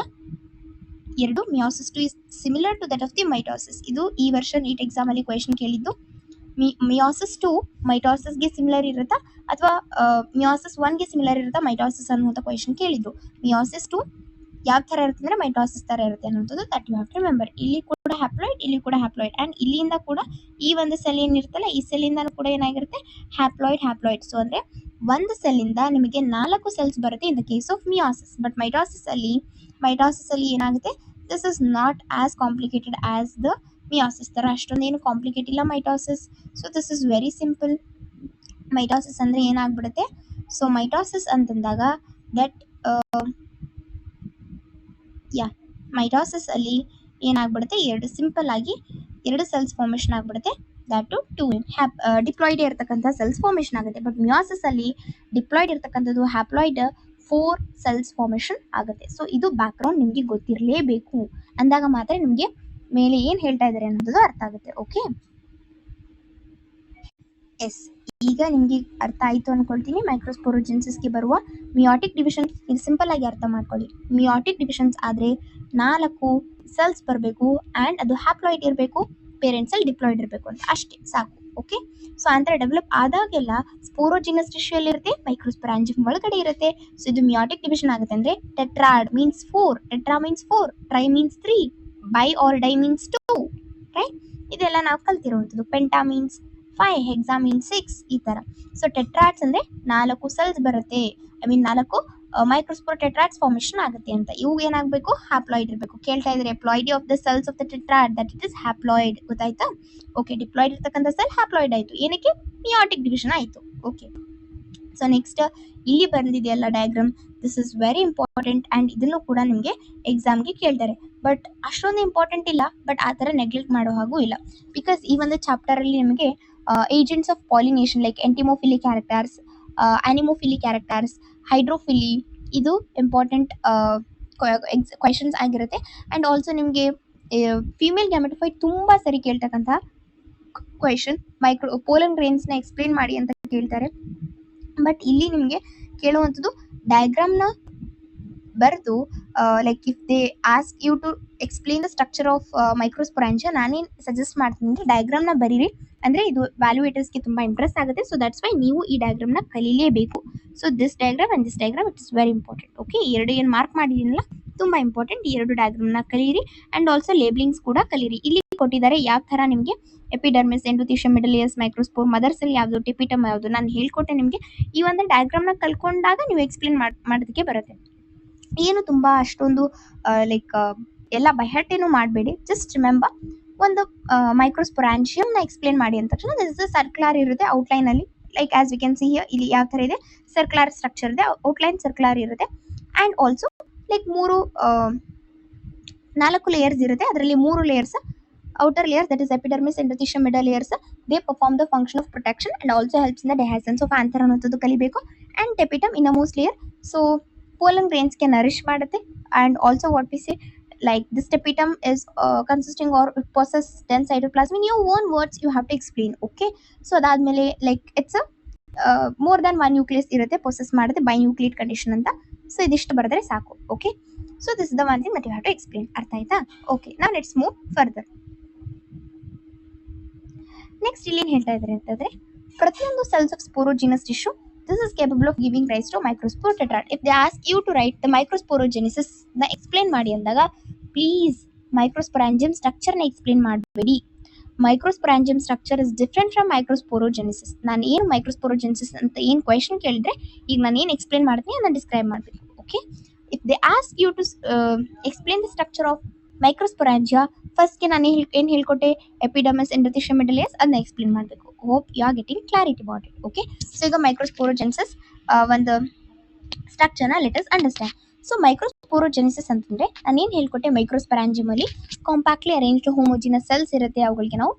ಎರಡು meiosis 2 is similar to that of the mitosis. ಇದು ಈ ವರ್ಷ ನೀಟ್ ಎಕ್ಸಾಮಲ್ಲಿ ಕ್ವೆಶನ್ ಕೇಳಿದ್ದು. ಮಿಯಾಸಿಸ್ 2 ಮೈಟಾಸಿಸ್ಗೆ ಸಿಮಿಲರ್ ಇರುತ್ತಾ ಅಥವಾ ಮಿಯಾಸಿಸ್ 1ಗೆ ಸಿಮಿಲರ್ ಇರುತ್ತಾ ಮೈಟಾಸಿಸ್ ಅನ್ನುವಂಥ ಕ್ವೆಶನ್ ಕೇಳಿದ್ದು. ಮಿಯಾಸಿಸ್ 2 ಯಾವ ಥರ ಇರುತ್ತೆ ಅಂದರೆ ಮೈಟಾಸಿಸ್ ಥರ ಇರುತ್ತೆ ಅನ್ನೋಂಥದ್ದು that you have to remember. ಇಲ್ಲಿ ಕೂಡ ಹ್ಯಾಪ್ಲಾಯ್ಡ್, ಇಲ್ಲಿ ಕೂಡ ಹ್ಯಾಪ್ಲಾಯ್ಡ್, ಆ್ಯಂಡ್ ಇಲ್ಲಿಂದ ಕೂಡ ಈ ಒಂದು ಸೆಲ್ ಏನಿರುತ್ತಲ್ಲ ಈ ಸೆಲ್ಲಿಂದ ಕೂಡ ಏನಾಗಿರುತ್ತೆ ಹ್ಯಾಪ್ಲಾಯ್ಡ್. ಸೊ ಅಂದರೆ ಒಂದು ಸೆಲ್ಲಿಂದ ನಿಮಗೆ 4 ಸೆಲ್ಸ್ ಬರುತ್ತೆ in the case of meiosis. But mitosis ಅಲ್ಲಿ ಏನಾಗುತ್ತೆ, this is not as complicated as the meiosis ಥರ. ಅಷ್ಟೊಂದೇನು ಕಾಂಪ್ಲಿಕೇಟ್ ಇಲ್ಲ mitosis. So this is very simple. Mitosis ಅಂದರೆ ಏನಾಗ್ಬಿಡುತ್ತೆ, ಸೊ ಮೈಟಾಸಿಸ್ ಅಂತಂದಾಗ ದಟ್ ಮೈಟಾಸಿಸ್ ಅಲ್ಲಿ ಏನಾಗ್ಬಿಡುತ್ತೆ, ಸಿಂಪಲ್ ಆಗಿ ಎರಡು ಸೆಲ್ಸ್ ಫಾರ್ಮೇಷನ್ ಆಗಿಬಿಡುತ್ತೆ. ದ್ಯಾಟ್ ಟು 2n ಡಿಪ್ಲಾಯ್ಡ್ ಇರ್ತಕ್ಕಂಥ ಸೆಲ್ಸ್ ಫಾರ್ಮೇಷನ್ ಆಗುತ್ತೆ. ಬಟ್ ಮಿಯಾಸಿಸ್ ಅಲ್ಲಿ ಡಿಪ್ಲಾಯ್ಡ್ ಇರ್ತಕ್ಕಂಥದ್ದು ಹ್ಯಾಪ್ಲಾಯ್ಡ್ 4 ಸೆಲ್ಸ್ ಫಾರ್ಮೇಷನ್ ಆಗುತ್ತೆ. ಸೊ ಇದು ಬ್ಯಾಕ್ಗ್ರೌಂಡ್ ನಿಮಗೆ ಗೊತ್ತಿರಲೇಬೇಕು. ಅಂದಾಗ ಮಾತ್ರ ನಿಮಗೆ ಮೇಲೆ ಏನು ಹೇಳ್ತಾ ಇದ್ದಾರೆ ಅನ್ನೋದು ಅರ್ಥ ಆಗುತ್ತೆ. ಓಕೆ, ಎಸ್, ಈಗ ನಿಮಗೆ ಅರ್ಥ ಆಯಿತು ಅಂದ್ಕೊಳ್ತೀನಿ. ಮೈಕ್ರೋಸ್ಪೋರೋಜೆನ್ಸಿಸ್ಗೆ ಬರುವ ಮಿಯಾಟಿಕ್ ಡಿವಿಷನ್ ಇದು ಸಿಂಪಲ್ ಆಗಿ ಅರ್ಥ ಮಾಡ್ಕೊಳ್ಳಿ. ಮಿಯಾಟಿಕ್ ಡಿವಿಷನ್ಸ್ ಆದರೆ 4 ಸೆಲ್ಸ್ ಬರಬೇಕು ಆ್ಯಂಡ್ ಅದು ಹ್ಯಾಪ್ಲಾಯ್ಡ್ ಇರಬೇಕು, ಪೇರೆಂಟ್ ಸೆಲ್ ಡಿಪ್ಲಾಯ್ಡ್ ಇರಬೇಕು ಅಂತ ಅಷ್ಟೇ ಸಾಕು. ಓಕೆ, ಸೊ ಆ ಥರ ಡೆವಲಪ್ ಆದಾಗೆಲ್ಲ ಸ್ಪೋರೋಜಿನಸ್ ಟಿಶ್ಯೂಯಲ್ಲಿ ಇರುತ್ತೆ, ಮೈಕ್ರೋಸ್ಪೊರಾಂಜಿಯಂ ಒಳಗಡೆ ಇರುತ್ತೆ. ಸೊ ಇದು ಮಿಯಾಟಿಕ್ ಡಿವಿಷನ್ ಆಗುತ್ತೆ ಅಂದರೆ tetrad means 4, tetra means 4, tri means 3, bi or di means 2, right? ಇದೆಲ್ಲ ನಾವು ಕಲ್ತಿರುವಂಥದ್ದು. ಪೆಂಟಾ ಮೀನ್ಸ್ 5, ಹೆಕ್ಸಾ ಮೀನ್ಸ್ 6, ಈ ಥರ. ಸೊ ಟೆಟ್ರಾಡ್ಸ್ ಅಂದರೆ 4 ಸೆಲ್ಸ್ ಬರುತ್ತೆ. 4 ಮೈಕ್ರೋಸ್ಪೋರ್ ಟೆಟ್ರಾಡ್ಸ್ ಫಾರ್ಮೇಷನ್ ಆಗುತ್ತೆ ಅಂತ. ಇವು ಏನಾಗಬೇಕು, ಹ್ಯಾಪ್ಲಾಯ್ಡ್ ಇರಬೇಕು. ಕೇಳ್ತಾ ಇದ್ದಾರೆ ploidy of the cells of the tetrad that it is haploid. ಗೊತ್ತಾಯ್ತಾ? ಓಕೆ, ಡಿಪ್ಲಾಯ್ಡ್ ಇರ್ತಕ್ಕಂಥ ಸೆಲ್ ಹ್ಯಾಪ್ಲಾಯ್ಡ್ ಆಯಿತು. ಏನಕ್ಕೆ, ಮಿಯಾಟಿಕ್ ಡಿವಿಷನ್ ಆಯಿತು. ಓಕೆ, ಸೊ ನೆಕ್ಸ್ಟ್ ಇಲ್ಲಿ ಬಂದಿದೆಯಲ್ಲ diagram, this is very important and ಇದನ್ನು ಕೂಡ ನಿಮಗೆ ಎಕ್ಸಾಮ್ಗೆ ಕೇಳ್ತಾರೆ. ಬಟ್ ಅಷ್ಟೊಂದು ಇಂಪಾರ್ಟೆಂಟ್ ಇಲ್ಲ, ಬಟ್ ಆ ಥರ ನೆಗ್ಲೆಕ್ಟ್ ಮಾಡೋ ಹಾಗೂ ಇಲ್ಲ. ಬಿಕಾಸ್ ಈ ಒಂದು ಚಾಪ್ಟರಲ್ಲಿ ನಿಮಗೆ agents of pollination like entomophily characters, anemophily characters, hydrophily ಇದು ಇಂಪಾರ್ಟೆಂಟ್ ಕ್ವೆಶನ್ಸ್ ಆಗಿರುತ್ತೆ. ಆ್ಯಂಡ್ ಆಲ್ಸೋ ನಿಮಗೆ ಫೀಮೇಲ್ ಗ್ಯಾಮೆಟೋಫೈಟ್ ತುಂಬ ಸರಿ ಕೇಳ್ತಕ್ಕಂಥ ಕ್ವೆಶನ್, ಪೋಲನ್ ಗ್ರೇನ್ಸ್ನ ಎಕ್ಸ್ಪ್ಲೇನ್ ಮಾಡಿ ಅಂತ ಕೇಳ್ತಾರೆ. ಬಟ್ ಇಲ್ಲಿ ನಿಮಗೆ ಕೇಳುವಂಥದ್ದು ಡಯಾಗ್ರಾಮ್ನ ಬರೆದು like if they ask you to explain the structure of microsporangia, ನಾನೇನು ಸಜೆಸ್ಟ್ ಮಾಡ್ತೀನಿ ಅಂದರೆ ಡಯಾಗ್ರಾಮ್ನ ಬರೀರಿ. ಅಂದರೆ ಇದು ವ್ಯಾಲ್ಯೂಯೇಟರ್ಸ್ಗೆ ತುಂಬ ಇಂಟ್ರೆಸ್ಟ್ ಆಗುತ್ತೆ. ಸೊ ದಟ್ಸ್ ವೈ ನೀವು ಈ ಡಯಾಗ್ರಾಮ್ನ ಕಲೀಲೇಬೇಕು. So this diagram and this diagram it is very important. Okay, ಎರಡು ಏನು ಮಾರ್ಕ್ ಮಾಡಿದ್ದೀನಲ್ಲ ತುಂಬ ಇಂಪಾರ್ಟೆಂಟ್. ಈ ಎರಡು ಡಯಾಗ್ರಾಮ್ನ ಕಲೀರಿ ಆ್ಯಂಡ್ ಆಲ್ಸೋ ಲೇಬ್ಲಿಂಗ್ಸ್ ಕೂಡ ಕಲೀರಿ. ಇಲ್ಲಿ ಕೊಟ್ಟಿದ್ದಾರೆ ಯಾವ ಥರ ನಿಮಗೆ epidermis, endothecium, middle layers, microspore, mother cell ಯಾವುದು, ಟಿಪಿಟಮ್ ಯಾವುದು ನಾನು ಹೇಳ್ಕೊಟ್ಟೆ ನಿಮಗೆ. ಈ ಒಂದು ಡಯಾಗ್ರಾಮ್ನ ಕಲ್ಕೊಂಡಾಗ ನೀವು ಎಕ್ಸ್ಪ್ಲೇನ್ ಮಾಡೋದಕ್ಕೆ ಬರುತ್ತೆ. ಏನು ತುಂಬ ಅಷ್ಟೊಂದು ಲೈಕ್ ಎಲ್ಲ ಬೈಹರ್ಟೇನು ಮಾಡಬೇಡಿ. ಜಸ್ಟ್ ರಿಮೆಂಬರ್ ಒಂದು ಮೈಕ್ರೋಸ್ಪೊರಾಂಜಿಯಮ್ನ ಎಕ್ಸ್ಪ್ಲೇನ್ ಮಾಡಿ ಅಂದ ತಕ್ಷಣ ದಿಸ್ ಇಸ್ ಸರ್ಕ್ಯುಲರ್ ಇರುತ್ತೆ ಔಟ್ಲೈನಲ್ಲಿ. Like as we can see here, ಇಲ್ಲಿ ಯಾವ ಥರ ಇದೆ, ಸರ್ಕ್ಯುಲರ್ ಸ್ಟ್ರಕ್ಚರ್ ಇದೆ, ಔಟ್ಲೈನ್ ಸರ್ಕ್ಯುಲರ್ ಇರುತ್ತೆ. ಆ್ಯಂಡ್ ಆಲ್ಸೋ ಲೈಕ್ 4 ಲೇಯರ್ಸ್ ಇರುತ್ತೆ. ಅದರಲ್ಲಿ 3 layers outer layers, that is epidermis, endothelium, middle layers, they perform the function of protection and also helps in the dehiscence of anther ಅನ್ನೋದು ಕಲಿಬೇಕು. and tapetum innermost layer, so pollen grains can nourish ಮಾಡುತ್ತೆ. and also what we say, like this tapetum is consisting or it possesses dense cytoplasm. In your own words you have to explain. okay, so ಅದಾದ್ಮೇಲೆ like it's a more than one nucleus ಇರುತ್ತೆ possess ಮಾಡುತ್ತೆ binucleate condition ಅಂತ. So ಇದಿಷ್ಟು ಬರೆದ್ರೆ ಸಾಕು. Okay, so this is the one thing that you have to explain. ಅರ್ಥ ಆಯ್ತಾ? Okay, ನಾವು ಲೆಟ್ಸ್ ಮೂವ್ ಫರ್ದರ್. ನೆಕ್ಸ್ಟ್ ಇಲ್ಲಿ ಏನು ಹೇಳ್ತಾ ಇದ್ದಾರೆ ಅಂತಂದ್ರೆ, ಪ್ರತಿಯೊಂದು cells of sporogenous tissue this is capable of giving rise to microspore tetrad. If they ask you to write the microsporogenesis ನ ಎಕ್ಸ್ಪ್ಲೇನ್ ಮಾಡಿ ಅಂದಾಗ ಪ್ಲೀಸ್ ಮೈಕ್ರೋಸ್ಪೊರಾಂಜಿಯಂ ಸ್ಟ್ರಕ್ಚರ್ ನ ಎಕ್ಸ್ಪ್ಲೇನ್ ಮಾಡಬೇಡಿ. Microsporangium structure is different from microsporogenesis. ನಾನು ಏನು ಮೈಕ್ರೋಸ್ಪೋರೋಜೆನಿಸಿಸ್ ಅಂತ ಏನು question ಕೇಳಿದ್ರೆ ಈಗ ನಾನು ಏನು ಎಕ್ಸ್ಪ್ಲೇನ್ ಮಾಡ್ತೀನಿ ಅದನ್ನ ಡಿಸ್ಕ್ರೈಬ್ ಮಾಡಬೇಕು. Okay, if they ask you to explain the structure of microsporangia, ಫಸ್ಟ್ಗೆ ನಾನು ಏನು ಹೇಳ್ಕೊಟ್ಟೆ, ಎಪಿಡರ್ಮಿಸ್ ಎಂಡೋಥೆಲಿಯಂ ಮಿಡಲಿಯಸ್, ಅದನ್ನ ಎಕ್ಸ್ಪ್ಲೇನ್ ಮಾಡಬೇಕು. Hope you are getting clarity about it. Okay, so ಈಗ ಮೈಕ್ರೋಸ್ಪೋರೋಜೆನಿಸಿಸ್ ಒಂದು ಸ್ಟ್ರಕ್ಚರ್ನ let us understand. So microsporogenesis ಅಂತಂದ್ರೆ ನಾನು ಏನು ಹೇಳ್ಕೊಟ್ಟೆ, ಮೈಕ್ರೋಸ್ಪೊರಾಂಜಿಯಂ ಅಲ್ಲಿ ಕಾಂಪ್ಯಾಕ್ಟ್ಲಿ ಅರೇಂಜ್ಡ್ ಹೋಮೋಜಿನಸ್ ಸೆಲ್ಸ್ ಇರುತ್ತೆ, ಅವುಗಳಿಗೆ ನಾವು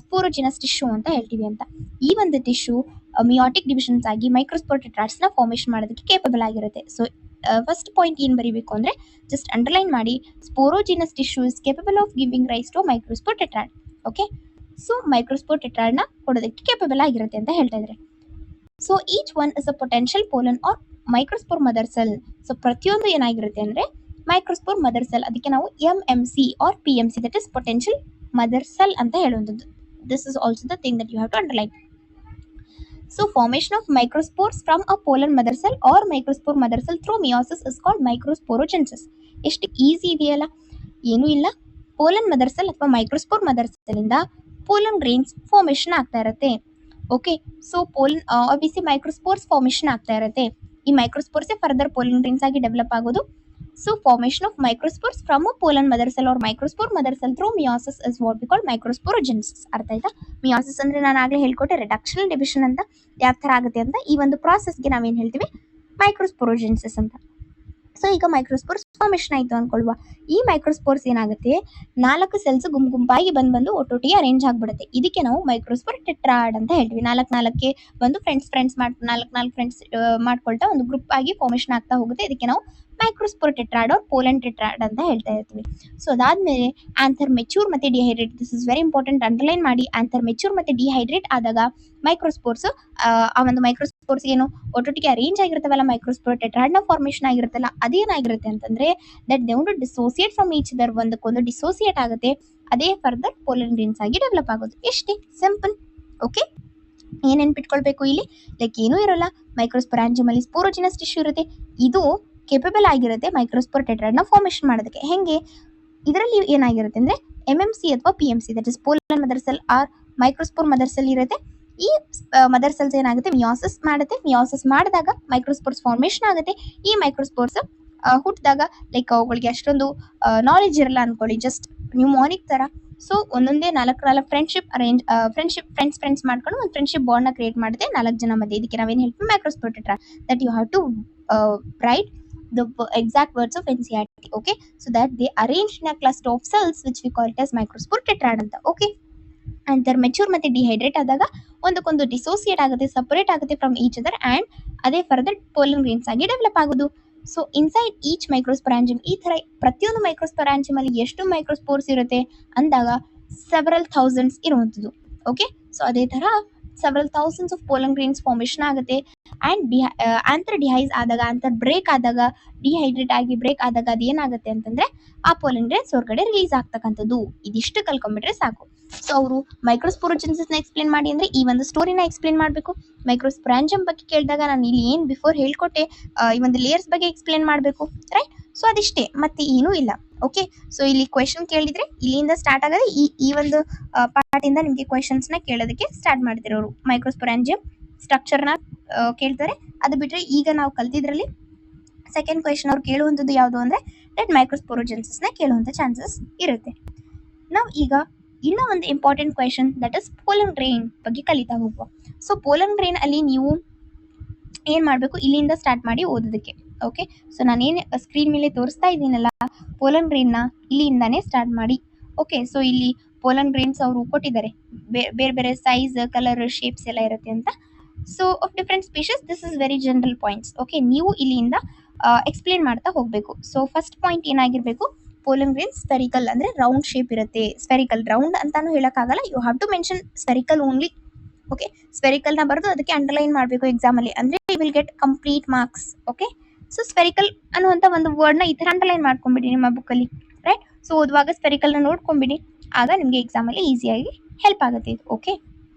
ಸ್ಪೋರೋಜಿನಸ್ ಟಿಶ್ಯೂ ಅಂತ ಹೇಳ್ತೀವಿ ಅಂತ. ಈ ಒಂದು ಟಿಶ್ಯೂ ಮಿಯಾಟಿಕ್ ಡಿವಿಷನ್ಸ್ ಆಗಿ ಮೈಕ್ರೋಸ್ಪೋರ್ ಟೆಟ್ರಾಡ್ಸ್ ನ ಫಾರ್ಮೇಷನ್ ಮಾಡೋದಕ್ಕೆ ಕೇಪಬಲ್ ಆಗಿರುತ್ತೆ. ಸೊ ಫಸ್ಟ್ ಪಾಯಿಂಟ್ ಏನು ಬರೀಬೇಕು ಅಂದ್ರೆ ಜಸ್ಟ್ ಅಂಡರ್ಲೈನ್ ಮಾಡಿ, sporogenous tissue is capable of giving rise to microspore tetrad. Okay, so microspore tetrad ನ ಕೊಡೋದಕ್ಕೆ ಕೇಪಬಲ್ ಆಗಿರುತ್ತೆ ಅಂತ ಹೇಳ್ತಾ ಇದ್ದಾರೆ. So each one is a potential pollen or microspore mother cell. So ಪ್ರತಿಯೊಂದು ಏನಾಗಿರುತ್ತೆ ಅಂದ್ರೆ ಮೈಕ್ರೋಸ್ಪೋರ್ ಮದರ್ ಸೆಲ್, ಅದಕ್ಕೆ ನಾವು MMC or PMC, that is potential mother cell ಅಂತ ಹೇಳುವಂಥದ್ದು. This is also the thing that you have to underline. So formation of microspores from a pollen mother cell or microspore mother cell through meiosis is called microsporogenesis. ಎಷ್ಟು easy ಇದೆಯಲ್ಲ, ಏನೂ ಇಲ್ಲ. Pollen mother cell ಅಥವಾ microspore mother cell ಇಂದ pollen grains formation ಆಗ್ತಾ ಇರುತ್ತೆ. Okay, so pollen obviously microspores formation ಆಗ್ತಾ ಇರುತ್ತೆ. ಈ ಮೈಕ್ರೋಸ್ಪೋರ್ಸೇ ಫರ್ದರ್ ಪೋಲನ್ ಗ್ರೇನ್ಸ್ ಆಗಿ ಡೆವಲಪ್ ಆಗೋದು. So formation of microspores from a pollen mother cell or microspore mother cell through meiosis is what we call microsporogenesis. ಅರ್ಥ ಆಯ್ತಾ? ಮಿಯಾಸಿಸ್ ಅಂದ್ರೆ ನಾನು ಆಗಲೇ ಹೇಳ್ಕೊಟ್ಟೆ ರಿಡಕ್ಷನಲ್ ಡಿವಿಷನ್ ಅಂತ ಯಾವ ಥರ ಆಗುತ್ತೆ ಅಂತ. ಈ ಒಂದು ಪ್ರಾಸೆಸ್ಗೆ ನಾವೇನು ಹೇಳ್ತೀವಿ, ಮೈಕ್ರೋಸ್ಪೊರೋಜೆನೆಸಿಸ್ ಅಂತ. ಸೊ ಈಗ ಮೈಕ್ರೋಸ್ಪೋರ್ಸ್ ಫಾರ್ಮೇಷನ್ ಆಯಿತು ಅಂದ್ಕೊಳ್ವಾ. ಈ ಮೈಕ್ರೋಸ್ಪೋರ್ಸ್ ಏನಾಗುತ್ತೆ, 4 ಸೆಲ್ಸ್ ಗುಂಪಾಗಿ ಬಂದು ಒಟ್ಟೊಟ್ಟಿಗೆ ಅರೇಂಜ್ ಆಗಿಬಿಡುತ್ತೆ. ಇದಕ್ಕೆ ನಾವು ಮೈಕ್ರೋಸ್ಪೋರ್ ಟೆಟ್ರಾಡ್ ಅಂತ ಹೇಳ್ತೀವಿ. 4 ಬಂದು ಫ್ರೆಂಡ್ಸ್ ಮಾಡ್ಕೊಳ್ತಾ ಒಂದು ಗ್ರೂಪ್ ಆಗಿ ಫಾರ್ಮೇಷನ್ ಆಗ್ತಾ ಹೋಗುತ್ತೆ. ಇದಕ್ಕೆ ನಾವು microspore tetrad or pollen tetrad ಅಂತ ಹೇಳ್ತಾ ಇರ್ತೀವಿ. ಸೊ ಅದಾದ್ಮೇಲೆ ಆಂಥರ್ ಮೆಚೂರ್ ಮತ್ತೆ dehydrate, this is very important, underline ಮಾಡಿ. ಆಂಥರ್ ಮೆಚೂರ್ ಮತ್ತೆ ಡಿಹೈಡ್ರೇಟ್ ಆದಾಗ ಮೈಕ್ರೋಸ್ಪೋರ್ಸ್ ಆ ಒಂದು ಮೈಕ್ರೋಸ್ಪೋರ್ಸ್ ಏನು ಒಟ್ಟೊಟ್ಟಿಗೆ ಅರೇಂಜ್ ಆಗಿರುತ್ತವಲ್ಲ, ಮೈಕ್ರೋಸ್ಪೋರ್ ಟೆಟ್ರಾಡ್ ನ ಫಾರ್ಮೇಷನ್ ಆಗಿರುತ್ತಲ್ಲ, ಅದೇನಾಗಿರುತ್ತೆ ಅಂತಂದ್ರೆ that they want to dissociate from each other, ಒಂದಕ್ಕೊಂದು ಡಿಸೋಸಿಯೇಟ್ ಆಗುತ್ತೆ. ಅದೇ ಫರ್ದರ್ ಪೋಲನ್ ಗ್ರೇನ್ಸ್ ಆಗಿ ಡೆವಲಪ್ ಆಗೋದು. ಎಷ್ಟೇ ಸಿಂಪಲ್. ಓಕೆ, ಏನೇನು ಬಿಟ್ಕೊಳ್ಬೇಕು ಇಲ್ಲಿ, ಲೈಕ್ ಏನೂ ಇರೋಲ್ಲ. ಮೈಕ್ರೋಸ್ಪೊರಾಂಜಿಯಂ ಅಲ್ಲಿ ಸ್ಪೋರೋಜಿನಸ್ ಟಿಶ್ಯೂ ಇರುತ್ತೆ, ಇದು ಕೇಪಬಲ್ ಆಗಿರುತ್ತೆ ಮೈಕ್ರೋಸ್ಪೋರ್ ಟೆಟ್ರಾಡ್ ನ ಫಾರ್ಮೇಷನ್ ಮಾಡೋದಕ್ಕೆ. ಹೆಂಗೆ, ಇದರಲ್ಲಿ ಏನಾಗಿರುತ್ತೆ ಅಂದ್ರೆ MMC ಅಥವಾ PMC, that is pollen mother cell or microspore mother cell ಇರುತ್ತೆ. ಈ ಮದರ್ ಸೆಲ್ಸ್ ಏನಾಗುತ್ತೆ, ಮಿಯಾಸಿಸ್ ಮಾಡುತ್ತೆ. ಮಿಯಾಸಿಸ್ ಮಾಡಿದಾಗ ಮೈಕ್ರೋಸ್ಪೋರ್ಸ್ ಫಾರ್ಮೇಷನ್ ಆಗುತ್ತೆ. ಈ ಮೈಕ್ರೋಸ್ಪೋರ್ಸ್ ಹುಟ್ಟಿದಾಗ ಲೈಕ್ ಅವುಗಳಿಗೆ ಅಷ್ಟೊಂದು ನಾಲೆಜ್ ಇರಲ್ಲ ಅನ್ಕೊಳ್ಳಿ, ಜಸ್ಟ್ ನ್ಯೂಮಾನಿಕ್ ತರ. ಸೊ ಒಂದೊಂದೇ 4 ಫ್ರೆಂಡ್ಸ್ ಮಾಡ್ಕೊಂಡು ಒಂದು ಫ್ರೆಂಡ್ಶಿಪ್ ಬಾಂಡ್ ನ ಕ್ರಿಯೇಟ್ ಮಾಡುತ್ತೆ 4 ಜನ ಮಧ್ಯೆ. ಇದಕ್ಕೆ ನಾವೇನು ಹೇಳ್ತೀವಿ, microspore tetrad. That you have to write the exact words of NCERT. Okay, so that they arranged in a cluster of cells which we call it as microspore tetrad anta. Okay, and their mature ಮತ್ತೆ dehydrate ಆದಾಗ ಒಂದಕ್ಕೊಂದು dissociate ಆಗುತ್ತೆ, separate ಆಗುತ್ತೆ from each other, and ಅದೇ further pollen grains ಆಗಿ develop ಆಗೋದು. So inside each ಮೈಕ್ರೋಸ್ಪೊರಾಂಜಿಯಂ, ಈ ತರ ಪ್ರತಿಯೊಂದು ಮೈಕ್ರೋಸ್ಪೊರಾಂಜಿಯಂ ಅಲ್ಲಿ ಎಷ್ಟು ಮೈಕ್ರೋಸ್ಪೋರ್ಸ್ ಇರುತ್ತೆ ಅಂದಾಗ ಸೆವರಲ್ ಥೌಸಂಡ್ಸ್ ಇರುವಂಥದ್ದು. ಓಕೆ, ಸೊ ಅದೇ ತರ several thousands of pollen grains formation ಆಗುತ್ತೆ. ಅಂಡ್ ಆಂಥರ್ ಡಿಹೈಸ್ ಆದಾಗ, ಆಂಥರ್ ಬ್ರೇಕ್ ಆದಾಗ, ಡಿಹೈಡ್ರೇಟ್ ಆಗಿ ಬ್ರೇಕ್ ಆದಾಗ ಅದೇನಾಗುತ್ತೆ ಅಂತಂದ್ರೆ ಆ ಪೋಲನ್ ಗ್ರೇನ್ಸ್ ಹೊರಗಡೆ ರಿಲೀಸ್ ಆಗ್ತಕ್ಕಂಥದ್ದು. ಇದಿಷ್ಟು ಕಲ್ಕೊಂಡ್ಬಿಟ್ರೆ ಸಾಕು. ಸೊ ಅವರು ಮೈಕ್ರೋಸ್ಪೊರೋಜೆನೆಸಿಸ್ ನ ಎಕ್ಸ್ಪ್ಲೇನ್ ಮಾಡಿ ಅಂದ್ರೆ ಈ ಒಂದು ಸ್ಟೋರಿನ ಎಕ್ಸ್ಪ್ಲೇನ್ ಮಾಡಬೇಕು. ಮೈಕ್ರೋಸ್ಪೊರಾಂಜಿಯಂ ಬಗ್ಗೆ ಕೇಳಿದಾಗ ನಾನು ಇಲ್ಲಿ ಏನು ಬಿಫೋರ್ ಹೇಳ್ಕೊಟ್ಟೆ, ಈ ಒಂದು ಲೇಯರ್ಸ್ ಬಗ್ಗೆ ಎಕ್ಸ್ಪ್ಲೇನ್ ಮಾಡಬೇಕು, ರೈಟ್? ಸೊ ಅದಿಷ್ಟೇ, ಮತ್ತೆ ಏನೂ ಇಲ್ಲ. ಓಕೆ, ಸೊ ಇಲ್ಲಿ ಕ್ವೆಶನ್ ಕೇಳಿದ್ರೆ ಇಲ್ಲಿಂದ ಸ್ಟಾರ್ಟ್ ಆಗದೆ ಈ ಒಂದು ಪಾರ್ಟ್ ಇಂದ ನಿಮಗೆ ಕ್ವೆಶನ್ಸ್ ನ ಕೇಳೋದಕ್ಕೆ ಸ್ಟಾರ್ಟ್ ಮಾಡ್ತಾರೆ ಅವರು. ಮೈಕ್ರೋಸ್ಪೊರಾಂಜಿಯಂ ಸ್ಟ್ರಕ್ಚರ್ ನ ಕೇಳ್ತಾರೆ. ಅದು ಬಿಟ್ರೆ ಈಗ ನಾವು ಕಲ್ತಿದ್ರಲ್ಲಿ ಸೆಕೆಂಡ್ ಕ್ವೆಶನ್ ಅವ್ರು ಕೇಳುವಂಥದ್ದು ಯಾವುದು ಅಂದ್ರೆ ದಟ್ ಮೈಕ್ರೋಸ್ಪೊರೋಜೆನೆಸಿಸ್ ನ ಕೇಳುವಂತ ಚಾನ್ಸಸ್ ಇರುತ್ತೆ. ನಾವು ಈಗ ಇನ್ನೂ ಒಂದು important question, that is pollen grain ಬಗ್ಗೆ ಕಲಿತಾ ಹೋಗುವ. ಸೊ ಪೋಲನ್ ಗ್ರೇನ್ ಅಲ್ಲಿ ನೀವು ಏನ್ ಮಾಡಬೇಕು, ಇಲ್ಲಿಂದ ಸ್ಟಾರ್ಟ್ ಮಾಡಿ ಓದೋದಕ್ಕೆ. ಓಕೆ, ಸೊ ನಾನೇನು ಸ್ಕ್ರೀನ್ ಮೇಲೆ ತೋರಿಸ್ತಾ ಇದ್ದೀನಲ್ಲ ಪೋಲನ್ ಗ್ರೇನ್ ನ, ಇಲ್ಲಿಂದಾನೇ ಸ್ಟಾರ್ಟ್ ಮಾಡಿ. ಓಕೆ, ಸೊ ಇಲ್ಲಿ ಪೋಲನ್ ಗ್ರೇನ್ಸ್ ಅವರು ಕೊಟ್ಟಿದ್ದಾರೆ, ಬೇರೆ ಬೇರೆ ಸೈಜ್, ಕಲರ್, ಶೇಪ್ಸ್ ಎಲ್ಲ ಇರುತ್ತೆ ಅಂತ. So of different species, this is very general points. Okay, ನೀವು ಇಲ್ಲಿಂದ ಎಕ್ಸ್ಪ್ಲೇನ್ ಮಾಡ್ತಾ ಹೋಗಬೇಕು. ಸೊ ಫಸ್ಟ್ ಪಾಯಿಂಟ್ ಏನಾಗಿರಬೇಕು, ಪೋಲನ್ ಗ್ರೇನ್ ಸ್ಪೆರಿಕಲ್ ಅಂದ್ರೆ ರೌಂಡ್ ಶೇಪ್ ಇರುತ್ತೆ. ಸ್ಪೆರಿಕಲ್, ರೌಂಡ್ ಅಂತಾನು ಹೇಳಕ್ಕಾಗಲ್ಲ, you have to mention spherical only. Okay, ಸ್ಪೆರಿಕಲ್ನ ಬರೆದು ಅದಕ್ಕೆ ಅಂಡರ್ಲೈನ್ ಮಾಡಬೇಕು ಎಕ್ಸಾಮಲ್ಲಿ, ಅಂದರೆ you will get complete marks. Okay, so spherical ಅನ್ನುವಂಥ ಒಂದು ವರ್ಡ್ನ ಈ ಥರ ಅಂಡರ್ಲೈನ್ ಮಾಡ್ಕೊಂಬಿಡಿ ನಿಮ್ಮ ಬುಕ್ಕಲ್ಲಿ, ರೈಟ್. ಸೊ ಓದುವಾಗ ಸ್ಪೆರಿಕಲ್ನ ನೋಡ್ಕೊಂಬಿಡಿ, ಆಗ ನಿಮಗೆ ಎಕ್ಸಾಮಲ್ಲಿ ಈಸಿಯಾಗಿ ಹೆಲ್ಪ್ ಆಗುತ್ತೆ ಇದು. ಓಕೆ,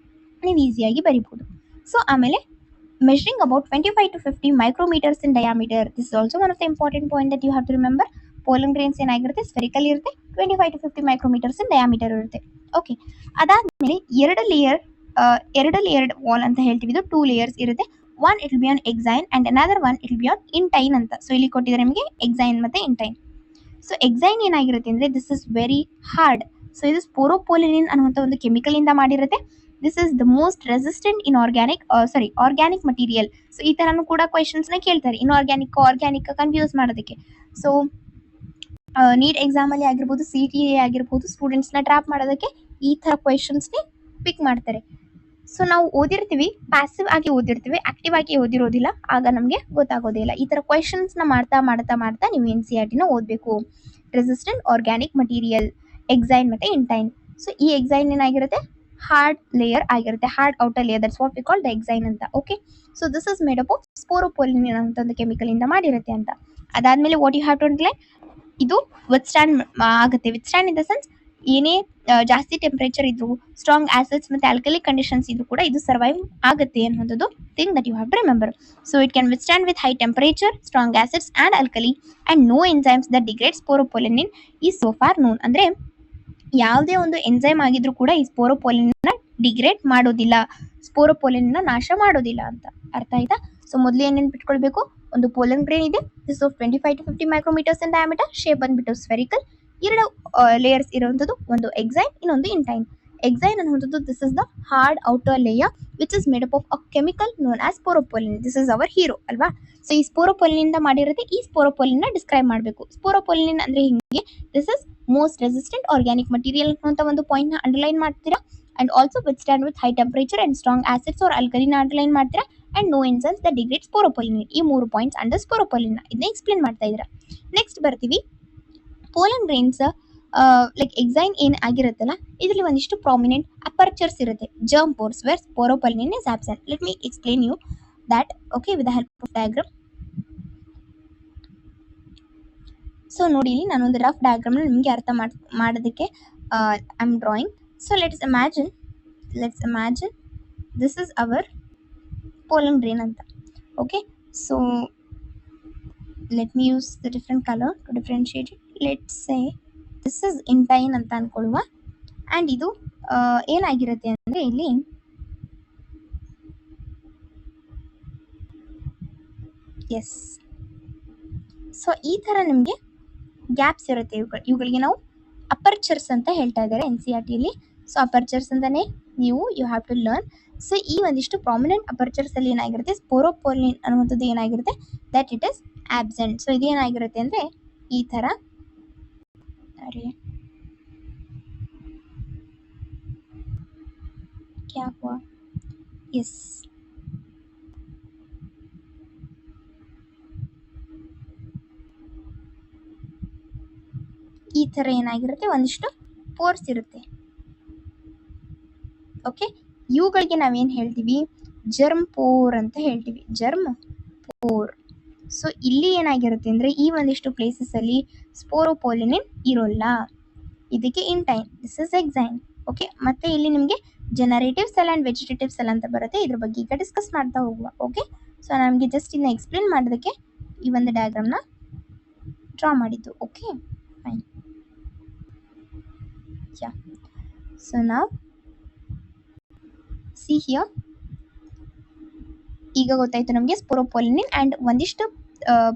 ನೀವು ಈಸಿಯಾಗಿ ಬರಿಬೋದು. ಸೊ ಆಮೇಲೆ measuring about 25 to 50 micrometers in diameter. This is also one of the important point that you have to remember. Pollen grains ಏನಾಗಿರುತ್ತೆ, ಸ್ಪೆರಿಕಲ್ ಇರುತ್ತೆ, 25 to 50 micrometers in diameter ಇರುತ್ತೆ. ಓಕೆ, ಅದಾದ್ಮೇಲೆ ಎರಡು ಲೇಯರ್ಡ್ ವಾಲ್ ಅಂತ ಹೇಳ್ತೀವಿ. ಇದು 2 ಲೇಯರ್ಸ್ ಇರುತ್ತೆ. One it will be an exine and another one it will be an intine ಅಂತ. ಸೊ ಇಲ್ಲಿ ಕೊಟ್ಟಿದ್ದಾರೆ ನಿಮಗೆ ಎಕ್ಸೈನ್ ಮತ್ತೆ ಇಂಟೈನ್. ಸೊ ಎಕ್ಸೈನ್ ಏನಾಗಿರುತ್ತೆ ಅಂದರೆ this is very hard. So ಇದು ಸ್ಪೋರೋಪೋಲಿನಿನ್ ಅನ್ನುವಂಥ ಒಂದು ಕೆಮಿಕಲ್ ಇಂದ ಮಾಡಿರುತ್ತೆ. This is the most resistant in organic material. So ಈ ಥರನೂ ಕೂಡ ಕ್ವೆಶನ್ಸ್ನ ಕೇಳ್ತಾರೆ, ಆರ್ಗ್ಯಾನಿಕ್ ಕನ್ಫ್ಯೂಸ್ ಮಾಡೋದಕ್ಕೆ. ಸೊ ನೀಟ್ ಎಕ್ಸಾಮಲ್ಲಿ ಆಗಿರ್ಬೋದು, CTA ಆಗಿರ್ಬೋದು, ಸ್ಟೂಡೆಂಟ್ಸ್ನ ಟ್ರ್ಯಾಪ್ ಮಾಡೋದಕ್ಕೆ ಈ ಥರ ಕ್ವೆಶನ್ಸ್ನೇ ಪಿಕ್ ಮಾಡ್ತಾರೆ. ಸೊ ನಾವು ಓದಿರ್ತೀವಿ, ಪ್ಯಾಸಿವ್ ಆಗಿ ಓದಿರ್ತೀವಿ, ಆಕ್ಟಿವ್ ಆಗಿ ಓದಿರೋದಿಲ್ಲ, ಆಗ ನಮಗೆ ಗೊತ್ತಾಗೋದೇ ಇಲ್ಲ. ಈ ಥರ ಕ್ವೆಶನ್ಸ್ನ ಮಾಡ್ತಾ ಮಾಡ್ತಾ ಮಾಡ್ತಾ ನೀವು NCERTನ ಓದಬೇಕು. ರೆಸಿಸ್ಟೆಂಟ್ ಆರ್ಗ್ಯಾನಿಕ್ ಮಟೀರಿಯಲ್, ಎಕ್ಸೈನ್ ಮತ್ತು ಇಂಟೈನ್. ಸೊ ಈ ಎಕ್ಸೈನ್ ಏನಾಗಿರುತ್ತೆ, ಹಾರ್ಡ್ ಲೇಯರ್ ಆಗಿರುತ್ತೆ, hard outer layer, that's what we call the exine ಅಂತ. Okay, so this is made up of sporopollenin ಅಂತ ಒಂದು ಕೆಮಿಕಲ್ ಇಂದ ಮಾಡಿರುತ್ತೆ ಅಂತ. ಅದಾದ್ಮೇಲೆ what you have to underline, ಇದು ವಿತ್ಸ್ಟ್ಯಾಂಡ್ ಆಗುತ್ತೆ. ವಿತ್ಸ್ಟ್ಯಾಂಡ್ ಇನ್ ದ ಸೆನ್ಸ್ ಏನೇ ಜಾಸ್ತಿ ಟೆಂಪರೇಚರ್ ಇದ್ರು, ಸ್ಟ್ರಾಂಗ್ ಆಸಿಡ್ಸ್ ಮತ್ತು ಆಲ್ಕಲಿ ಕಂಡೀಷನ್ಸ್ ಇದ್ರು ಕೂಡ ಇದು ಸರ್ವೈವ್ ಆಗುತ್ತೆ ಅನ್ನೋದು thing that you have to remember. So it can withstand with high temperature, strong acids and alkali and no enzymes that degrade sporopollenin is so far known. ಅಂದರೆ ಯಾವುದೇ ಒಂದು enzyme ಆಗಿದ್ರು ಕೂಡ ಈ ಸ್ಪೋರೋಪೋಲಿನ್ನ ಡಿಗ್ರೇಡ್ ಮಾಡೋದಿಲ್ಲ, ಸ್ಪೋರೋಪೋಲಿನ್ನ ನಾಶ ಮಾಡೋದಿಲ್ಲ ಅಂತ. ಅರ್ಥ ಆಯ್ತಾ? ಸೊ ಮೊದಲು ಏನೇನು ಬಿಟ್ಕೊಳ್ಬೇಕು, ಒಂದು ಪೋಲನ್ ಗ್ರೇನ್ ಇದೆ, this of 25 to 50 micrometres in diameter, shape ಬಂದ್ಬಿಟ್ಟು ಸ್ಫೆರಿಕಲ್, ಎರಡು ಲೇಯರ್ಸ್ ಇರುವಂಥದ್ದು, ಒಂದು ಎಕ್ಸೈನ್, ಇನ್ನೊಂದು ಇಂಟೈನ್. ಎಕ್ಸೈನ್ ಅನ್ನುವಂಥದ್ದು this is the hard outer layer which is made up of a chemical known as sporopollenin. This is our hero ಅಲ್ವಾ. ಸೊ ಈ ಸ್ಪೋರೋಪೋಲಿನಿಂದ ಮಾಡಿರುತ್ತೆ. ಈ ಸ್ಪೋರೋಪೋಲಿನ್ನ ಡಿಸ್ಕ್ರೈಬ್ ಮಾಡಬೇಕು. ಸ್ಪೋರೋಪೋಲಿನ್ ಅಂದರೆ ಹಿಂಗೆ, this is most resistant organic material ಅನ್ನುವಂಥ ಒಂದು ಪಾಯಿಂಟ್ನ ಅಂಡರ್ಲೈನ್ ಮಾಡ್ತೀರಾ. And also withstand with high temperature and strong acids or ಆಲ್ಕಲಿನ ಅಂಡರ್ಲೈನ್ ಮಾಡ್ತೀರಾ. And no enzymes that degrade sporopollenin. ಈ 3 ಪಾಯಿಂಟ್ಸ್ ಅಂಡರ್ ಸ್ಪೋರೋಪೋಲಿನ್ ಇದನ್ನ ಎಕ್ಸ್ಪ್ಲೇನ್ ಮಾಡ್ತಾ ಇದ್ದೀರಾ. ನೆಕ್ಸ್ಟ್ ಬರ್ತೀವಿ, ಪೋಲನ್ ಗ್ರೇನ್ಸ್ ಲೈಕ್ ಎಕ್ಸೈನ್ ಏನು ಆಗಿರುತ್ತಲ್ಲ, ಇದರಲ್ಲಿ ಒಂದಿಷ್ಟು ಪ್ರಾಮಿನೆಂಟ್ ಅಪರ್ಚರ್ಸ್ ಇರುತ್ತೆ, germ pores where sporopollenin is absent. Let me explain you that. Okay, with the help of diagram. So ನೋಡಿ, ಇಲ್ಲಿ ನಾನೊಂದು ರಫ್ ಡಯಾಗ್ರಾಮ್ನ ನಿಮಗೆ ಅರ್ಥ ಮಾಡೋದಕ್ಕೆ I am drawing. So let's imagine this is our pollen grain ಅಂತ. Okay, so let me use the different colour to differentiate it. Let's say this is intine ಅಂತ ಅಂದ್ಕೊಳ್ಳುವ. ಆ್ಯಂಡ್ ಇದು ಏನಾಗಿರುತ್ತೆ ಅಂದರೆ ಇಲ್ಲಿ ಎಸ್, ಸೊ ಈ ಥರ ನಿಮಗೆ ಗ್ಯಾಪ್ಸ್ ಇರುತ್ತೆ. ಇವುಗಳಿಗೆ ನಾವು ಅಪರ್ಚರ್ಸ್ ಅಂತ ಹೇಳ್ತಾ ಇದ್ದಾರೆ NCERTಯಲ್ಲಿ. ಸೊ ಅಪರ್ಚರ್ಸ್ ಅಂತಲೇ you have to learn. So ಈ ಒಂದಿಷ್ಟು ಪ್ರಾಮಿನೆಂಟ್ ಅಪರ್ಚರ್ಸಲ್ಲಿ ಏನಾಗಿರುತ್ತೆ, ಸ್ಪೋರೋಪೋಲಿನ್ ಅನ್ನುವಂಥದ್ದು ಏನಾಗಿರುತ್ತೆ, that it is absent. So ಇದೇನಾಗಿರುತ್ತೆ ಅಂದರೆ ಈ ಥರ ಎಸ್, ಈ ಥರ ಏನಾಗಿರುತ್ತೆ, ಒಂದಿಷ್ಟು ಪೋರ್ಸ್ ಇರುತ್ತೆ. ಓಕೆ, ಇವುಗಳಿಗೆ ನಾವೇನು ಹೇಳ್ತೀವಿ, ಜರ್ಮ್ ಪೋರ್ ಅಂತ ಹೇಳ್ತೀವಿ, ಜರ್ಮ್ ಪೋರ್. ಸೊ ಇಲ್ಲಿ ಏನಾಗಿರುತ್ತೆ ಅಂದರೆ ಈ ಒಂದಿಷ್ಟು ಪ್ಲೇಸಸಲ್ಲಿ ಸ್ಪೋರೋಪೋಲಿನಿನ್ ಇರೋಲ್ಲ, ಇದಕ್ಕೆ intine, this is exine. Okay, ಮತ್ತು ಇಲ್ಲಿ ನಿಮಗೆ generative cell and vegetative cell ಅಂತ ಬರುತ್ತೆ. ಇದ್ರ ಬಗ್ಗೆ ಈಗ ಡಿಸ್ಕಸ್ ಮಾಡ್ತಾ ಹೋಗುವ. ಓಕೆ, ಸೊ ನಮಗೆ ಜಸ್ಟ್ ಇದನ್ನ ಎಕ್ಸ್ಪ್ಲೇನ್ ಮಾಡೋದಕ್ಕೆ ಈ ಒಂದು ಡಯಾಗ್ರಾಮ್ನ ಡ್ರಾ ಮಾಡಿದ್ದು. Okay, fine. ಯಾ, ಸೊ ನಾವು ಸಿ ಹಿಯರ್, ಈಗ ಗೊತ್ತಾಯಿತು ನಮಗೆ ಸ್ಪೋರೋಪೋಲಿನಿನ್ ಆ್ಯಂಡ್ ಒಂದಿಷ್ಟು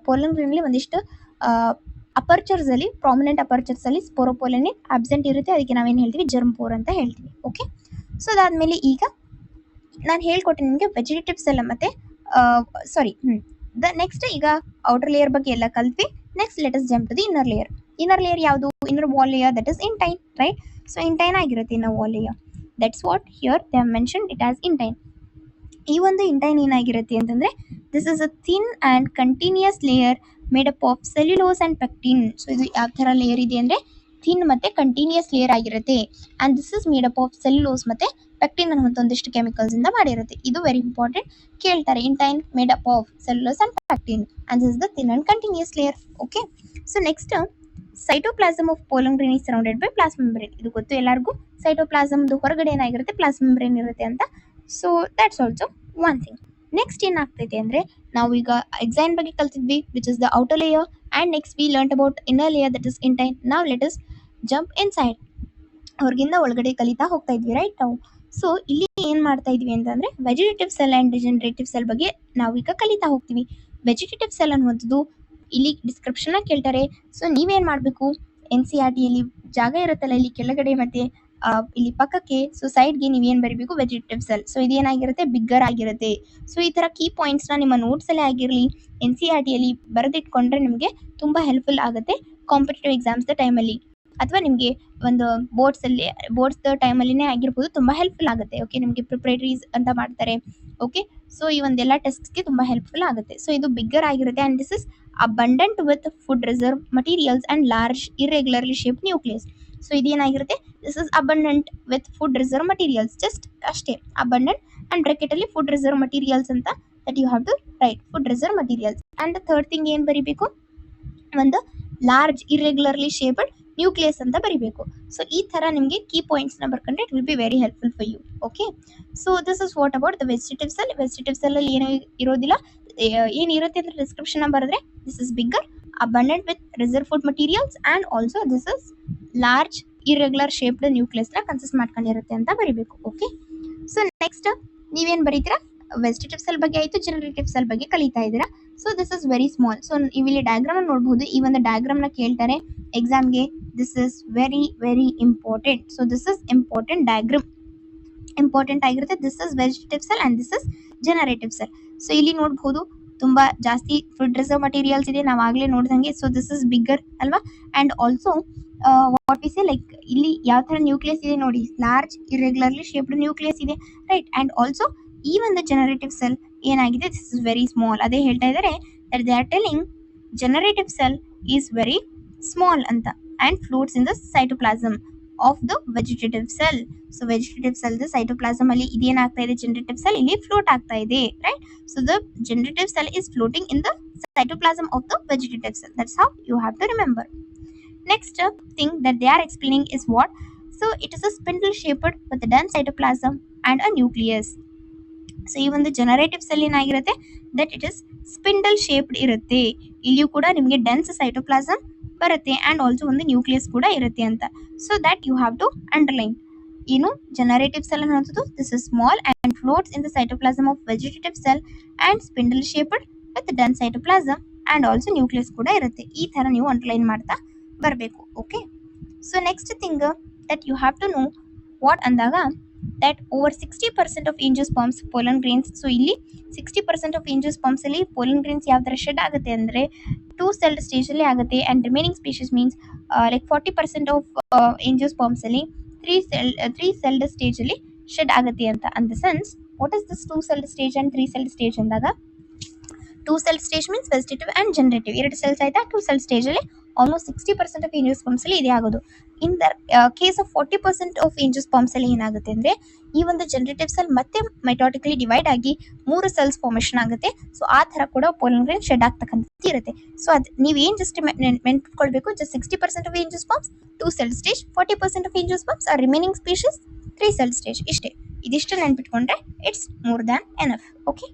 ಪೋಲನ್ ಗ್ರೇನಲ್ಲಿ ಒಂದಿಷ್ಟು ಅಪರ್ಚರ್ಸಲ್ಲಿ, ಪ್ರಾಮಿನೆಂಟ್ ಅಪರ್ಚರ್ಸಲ್ಲಿ ಸ್ಪೋರೋಪೋಲಿನಿನ್ ಆಬ್ಸೆಂಟ್ ಇರುತ್ತೆ, ಅದಕ್ಕೆ ನಾವೇನು ಹೇಳ್ತೀವಿ, ಜರ್ಮ್ ಪೋರ್ ಅಂತ ಹೇಳ್ತೀವಿ. ಓಕೆ, ಸೊ ಅದಾದಮೇಲೆ ಈಗ ನಾನು ಹೇಳ್ಕೊಟ್ಟೆ ನಿಮಗೆ ವೆಜಿಟೇಟಿವ್ ಸೆಲ್ ಮತ್ತು ನೆಕ್ಸ್ಟ್ ಈಗ ಔಟರ್ ಲೇಯರ್ ಬಗ್ಗೆ ಎಲ್ಲ ಕಲ್ತ್ವಿ. Next let us jump to the inner layer. Inner layer ಯಾವುದು, inner wall layer, that is intine, right. So intine ಆಗಿರುತ್ತೆ inner wall layer, that's what here they have mentioned it as intine. ಈ ಒಂದು ಇಂಟೈನ್ ಏನಾಗಿರುತ್ತೆ ಅಂತಂದರೆ this is a thin and continuous layer made up of cellulose and pectin. So ಇದು ಯಾವ ಥರ layer ಇದೆ ಅಂದರೆ ಥಿನ್ ಮತ್ತು ಕಂಟಿನ್ಯೂಯಸ್ ಲೇಯರ್ ಆಗಿರುತ್ತೆ. And this is made up of cellulose ಮತ್ತು ಪೆಕ್ಟಿನ್ ಅನ್ನುವಂಥ ಒಂದಿಷ್ಟು ಕೆಮಿಕಲ್ಸ್ ಇಂದ ಮಾಡಿರುತ್ತೆ. ಇದು ವೆರಿ ಇಂಪಾರ್ಟೆಂಟ್, ಕೇಳ್ತಾರೆ. Intine made up of cellulose and pectin and this is the thin and continuous layer. Okay, so next cytoplasm of pollen grain is surrounded by plasma membrane. ಇದು ಗೊತ್ತು ಎಲ್ಲರಿಗೂ, ಸೈಟೋಪ್ಲಾಸಮ್ದು ಹೊರಗಡೆ ಏನಾಗಿರುತ್ತೆ, ಪ್ಲಾಸ್ಮಾ ಮೆಂಬ್ರೇನ್ ಇರುತ್ತೆ ಅಂತ. So that's also one thing. Next ಏನಾಗ್ತೈತೆ ಅಂದರೆ, ನಾವು ಈಗ ಎಕ್ಸೈನ್ ಬಗ್ಗೆ ಕಲ್ತಿದ್ವಿ, which is the outer layer, and next we learn about inner layer that is intine. ನಾವು let us jump inside, ಹೊರಗಿಂದ ಒಳಗಡೆ ಕಲಿತಾ ಹೋಗ್ತಾ ಇದ್ವಿ ರೈಟ್ ನಾವು. ಸೊ ಇಲ್ಲಿ ಏನು ಮಾಡ್ತಾ ಇದ್ವಿ ಅಂತಂದರೆ, vegetative cell and regenerative cell ಬಗ್ಗೆ ನಾವೀಗ ಕಲಿತಾ ಹೋಗ್ತೀವಿ. ವೆಜಿಟೇಟಿವ್ ಸೆಲ್ ಅನ್ನುವಂಥದ್ದು ಇಲ್ಲಿ ಡಿಸ್ಕ್ರಿಪ್ಷನ್ನ ಕೇಳ್ತಾರೆ. ಸೊ ನೀವೇನು ಮಾಡಬೇಕು, ಎನ್ ಸಿ ಆರ್ ಟಿಯಲ್ಲಿ ಜಾಗ ಇರುತ್ತಲ್ಲ ಇಲ್ಲಿ ಕೆಳಗಡೆ ಮತ್ತು ಇಲ್ಲಿ ಪಕ್ಕಕ್ಕೆ, ಸೊ ಸೈಡ್ಗೆ ನೀವೇನು ಬರೀಬೇಕು, ವೆಜಿಟೇಟಿವ್ ಸೆಲ್. ಸೊ ಇದೇನಾಗಿರುತ್ತೆ, ಬಿಗ್ಗರ್ ಆಗಿರುತ್ತೆ. ಸೊ ಈ ಥರ ಕೀ ಪಾಯಿಂಟ್ಸ್ನ ನಿಮ್ಮ ನೋಟ್ಸಲ್ಲೇ ಆಗಿರಲಿ, ಎನ್ ಸಿ ಆರ್ ಟಿಯಲ್ಲಿ ಬರೆದಿಟ್ಕೊಂಡ್ರೆ ನಿಮಗೆ ತುಂಬ ಹೆಲ್ಪ್ಫುಲ್ ಆಗುತ್ತೆ ಕಾಂಪಿಟೇಟಿವ್ ಎಕ್ಸಾಮ್ಸ್ದ ಟೈಮಲ್ಲಿ, ಅಥವಾ ನಿಮಗೆ ಒಂದು ಬೋರ್ಡ್ಸ್ದ ಟೈಮಲ್ಲಿನೇ ಆಗಿರ್ಬೋದು, ತುಂಬ ಹೆಲ್ಪ್ಫುಲ್ ಆಗುತ್ತೆ. ಓಕೆ, ನಿಮಗೆ ಪ್ರಿಪ್ರೇಟರೀಸ್ ಅಂತ ಮಾಡ್ತಾರೆ. ಓಕೆ, ಸೊ ಈ ಒಂದೆಲ್ಲ ಟೆಸ್ಟ್ಸ್ಗೆ ತುಂಬ ಹೆಲ್ಪ್ಫುಲ್ ಆಗುತ್ತೆ. ಸೊ ಇದು ಬಿಗ್ಗರ್ ಆಗಿರುತ್ತೆ and this is abundant with food reserve materials and large irregularly shaped nucleus. So ಇದೇನಾಗಿರುತ್ತೆ, this is abundant with food reserve materials, just ಅಷ್ಟೇ ಅಬಂಡೆಂಟ್ ಆ್ಯಂಡ್ ಬ್ರಾಕೆಟಲ್ಲಿ ಫುಡ್ ರಿಸರ್ವ್ ಮಟೀರಿಯಲ್ಸ್ ಅಂತ that you have to write, food reserve materials. And third thing ಏನು ಬರೀಬೇಕು, ಒಂದು large irregularly shaped nucleus ಅಂತ ಬರೀಬೇಕು. So ಈ ಥರ ನಿಮಗೆ ಕೀ ಪಾಯಿಂಟ್ಸ್ನ ಬರ್ಕೊಂಡ್ರೆ it will be very helpful for you. Okay, so this is what about the vegetative cell. Vegetative ಸೆಲ್ಲಲ್ಲಿ ಏನೂ ಇರೋದಿಲ್ಲ, ಏನಿರುತ್ತೆ ಅಂದರೆ ಡಿಸ್ಕ್ರಿಪ್ಷನ್ ಬರೆದ್ರೆ, this is bigger, abundant with reserve food materials and also this is large irregular shaped ನ್ಯೂಕ್ಲಿಯಸ್ನ consist ಮಾಡ್ಕೊಂಡಿರುತ್ತೆ ಅಂತ ಬರೀಬೇಕು. ಓಕೆ, ಸೊ ನೆಕ್ಸ್ಟ್ ನೀವೇನು ಬರೀತೀರಾ, ವೆಜಿಟೇಟಿವ್ ಸೆಲ್ ಬಗ್ಗೆ ಆಯಿತು, ಜನರೇಟಿವ್ ಸೆಲ್ ಬಗ್ಗೆ ಕಲಿತಾ ಇದ್ದೀರಾ. So this is very small. So ಇಲ್ಲಿ ಡಯಾಗ್ರಾಮ್ ನೋಡ್ಬೋದು, ಈ ಒಂದು ಡಯಾಗ್ರಾಮ್ನ ಕೇಳ್ತಾರೆ ಎಕ್ಸಾಮ್ಗೆ. This is very very important. So this is important diagram, important ಆಗಿರುತ್ತೆ. This is vegetative cell and this is generative cell. So ಇಲ್ಲಿ ನೋಡ್ಬೋದು ತುಂಬ ಜಾಸ್ತಿ ಫುಡ್ ರಿಸರ್ವ್ ಮಟೀರಿಯಲ್ಸ್ ಇದೆ, ನಾವು ಆಗಲೇ ನೋಡಿದಂಗೆ. ಸೊ ದಿಸ್ ಇಸ್ ಬಿಗ್ಗರ್ ಅಲ್ವಾ, and also what we say, like ಇಲ್ಲಿ ಯಾವ ಥರ ನ್ಯೂಕ್ಲಿಯಸ್ ಇದೆ ನೋಡಿ, ಲಾರ್ಜ್ ಇರ್ರೆಗ್ಯುಲರ್ಲಿ ಶೇಪ್ಡ್ ನ್ಯೂಕ್ಲಿಯಸ್ ಇದೆ ರೈಟ್. ಆ್ಯಂಡ್ ಆಲ್ಸೋ ಈ ಒಂದು ಜನರೇಟಿವ್ ಸೆಲ್ ಏನಾಗಿದೆ, ದಿಸ್ ಇಸ್ ವೆರಿ ಸ್ಮಾಲ್. ಅದೇ ಹೇಳ್ತಾ ಇದ್ದಾರೆ that they are telling generative cell is very small ಅಂತ, and floats in the cytoplasm of the vegetative cell. So vegetative cell cytoplasm ಅಲ್ಲಿ ಇದೇನಾಗ್ತಾ ಇದೆ, ಜನರೇಟಿವ್ ಸೆಲ್ ಇಲ್ಲಿ ಫ್ಲೋಟ್ ಆಗ್ತಾ ಇದೆ right. So the generative cell is floating in the cytoplasm of the vegetative cell. That's how you have to remember. Next thing that they are explaining is what? So it is a spindle shaped with a dense cytoplasm and a nucleus. So ಈ ಒಂದು generative cell ಏನಾಗಿರುತ್ತೆ, that it is spindle shaped ಇರುತ್ತೆ. ಇಲ್ಲಿಯೂ ಕೂಡ ನಿಮಗೆ dense cytoplasm ಬರುತ್ತೆ and also ಒಂದು nucleus ಕೂಡ ಇರುತ್ತೆ ಅಂತ. So that you have to underline. ಏನು ಜನರೇಟಿವ್ ಸೆಲ್ ಅನ್ನೋದು, this is small and floats in the cytoplasm of vegetative cell and spindle shaped with dense cytoplasm and also nucleus ಕೂಡ ಇರುತ್ತೆ. ಈ ಥರ ನೀವು ಅಂಡರ್ಲೈನ್ ಮಾಡ್ತಾ ಬರಬೇಕು. Okay, so next thing that you have to know what ಅಂದಾಗ, that over 60% of angiosperms pollen grains. So ಇಲ್ಲಿ 60% of angiosperms ಅಲ್ಲಿ pollen grains ಯಾವ ಥರ ಶೆಡ್ ಆಗುತ್ತೆ ಅಂದರೆ 2 celled ಸ್ಟೇಜಲ್ಲಿ ಆಗುತ್ತೆ, and remaining species means like 40% of angiosperms ಅಲ್ಲಿ 3 celled ಸ್ಟೇಜಲ್ಲಿ ಶೆಡ್ ಆಗುತ್ತೆ ಅಂತ. In the sense what is this 2 celled stage and 3 celled stage ಅಂದಾಗ, 2 celled stage means vegetative and generative, 2 cells ಆಯಿತಾ. 2 celled ಸ್ಟೇಜಲ್ಲಿ ಆಲ್ಮೋಸ್ಟ್ 60% ಆಫ್ angiosperms ಅಲ್ಲಿ ಇದೇ ಆಗೋದು. ಇನ್ the case of 40% of angiosperms ಅಲ್ಲಿ ಏನಾಗುತ್ತೆ ಅಂದರೆ, ಈ ಒಂದು ಜನರೇಟಿವ್ ಸೆಲ್ ಮತ್ತೆ ಮೈಟಾಟಿಕಲಿ ಡಿವೈಡ್ ಆಗಿ 3 ಸೆಲ್ಸ್ ಫಾರ್ಮೇಷನ್ ಆಗುತ್ತೆ. ಸೊ ಆ ಥರ ಕೂಡ ಪೋಲನ್ ಗ್ರೇನ್ ಶೆಡ್ ಆಗ್ತಕ್ಕಂಥದ್ದು ಇರುತ್ತೆ. ಸೊ ಅದು ನೀವೇನು ಜಸ್ಟ್ ನೆನ್ಪಿಟ್ಕೊಳ್ಬೇಕು, just 60% of angiosperms 2 celled stage, 40% of angiosperms are remaining species 3 celled stage. ಇಷ್ಟೇ, ಇದಿಷ್ಟು ನೆನ್ಪಿಟ್ಕೊಂಡ್ರೆ it's more than enough. Okay,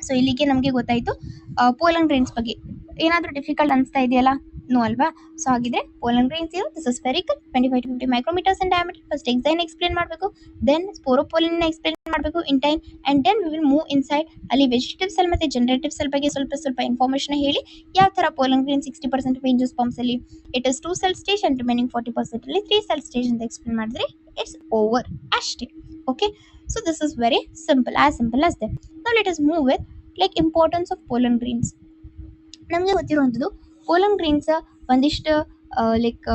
so ಇಲ್ಲಿಗೆ ನಮಗೆ ಗೊತ್ತಾಯಿತು ಪೋಲನ್ ಗ್ರೇನ್ಸ್ ಬಗ್ಗೆ. ಏನಾದರೂ ಡಿಫಿಕಲ್ಟ್ ಅನಿಸ್ತಾ ಇದೆಯಲ್ಲ, ನೋ ಅಲ್ವಾ. ಸೊ ಹಾಗಿದ್ರೆ ಪೋಲನ್ ಗ್ರೇನ್ಸ್ ಏನು, this is spherical 25 to 50 micrometres in diameter. First exine explain ಮಾಡಬೇಕು, ದೆನ್ ಸ್ಪೋರೋಪೋಲಿನ್ ಎಕ್ಸ್ಪ್ಲೇನ್ ಮಾಡಬೇಕು, intine, and then we will move inside. ಅಲ್ಲಿ ವೆಜಿಟೇಟಿವ್ ಸೆಲ್ ಮತ್ತು ಜನರೇಟಿವ್ ಸೆಲ್ ಬಗ್ಗೆ ಸ್ವಲ್ಪ ಇನ್ಫಾರ್ಮೇಷನ್ ಹೇಳಿ, ಯಾವ ಥರ ಪೋಲನ್ ಗ್ರೇನ್ 60% ಆಫ್ angiosperms ಅಲ್ಲಿ it is 2 celled stage and remaining 40% ಅಲ್ಲಿ 3 celled ಸ್ಟೇಜ್ ಅಂತ ಎಕ್ಸ್ಪ್ಲೇನ್ ಮಾಡಿದ್ರೆ ಇಟ್ಸ್ ಓವರ್ ಅಷ್ಟೇ. Okay, so this is very simple, as simple as that. Now let us move with like importance of pollen grains. ನಮಗೆ ಗೊತ್ತಿರುವಂಥದ್ದು pollen grains ಒಂದಿಷ್ಟು like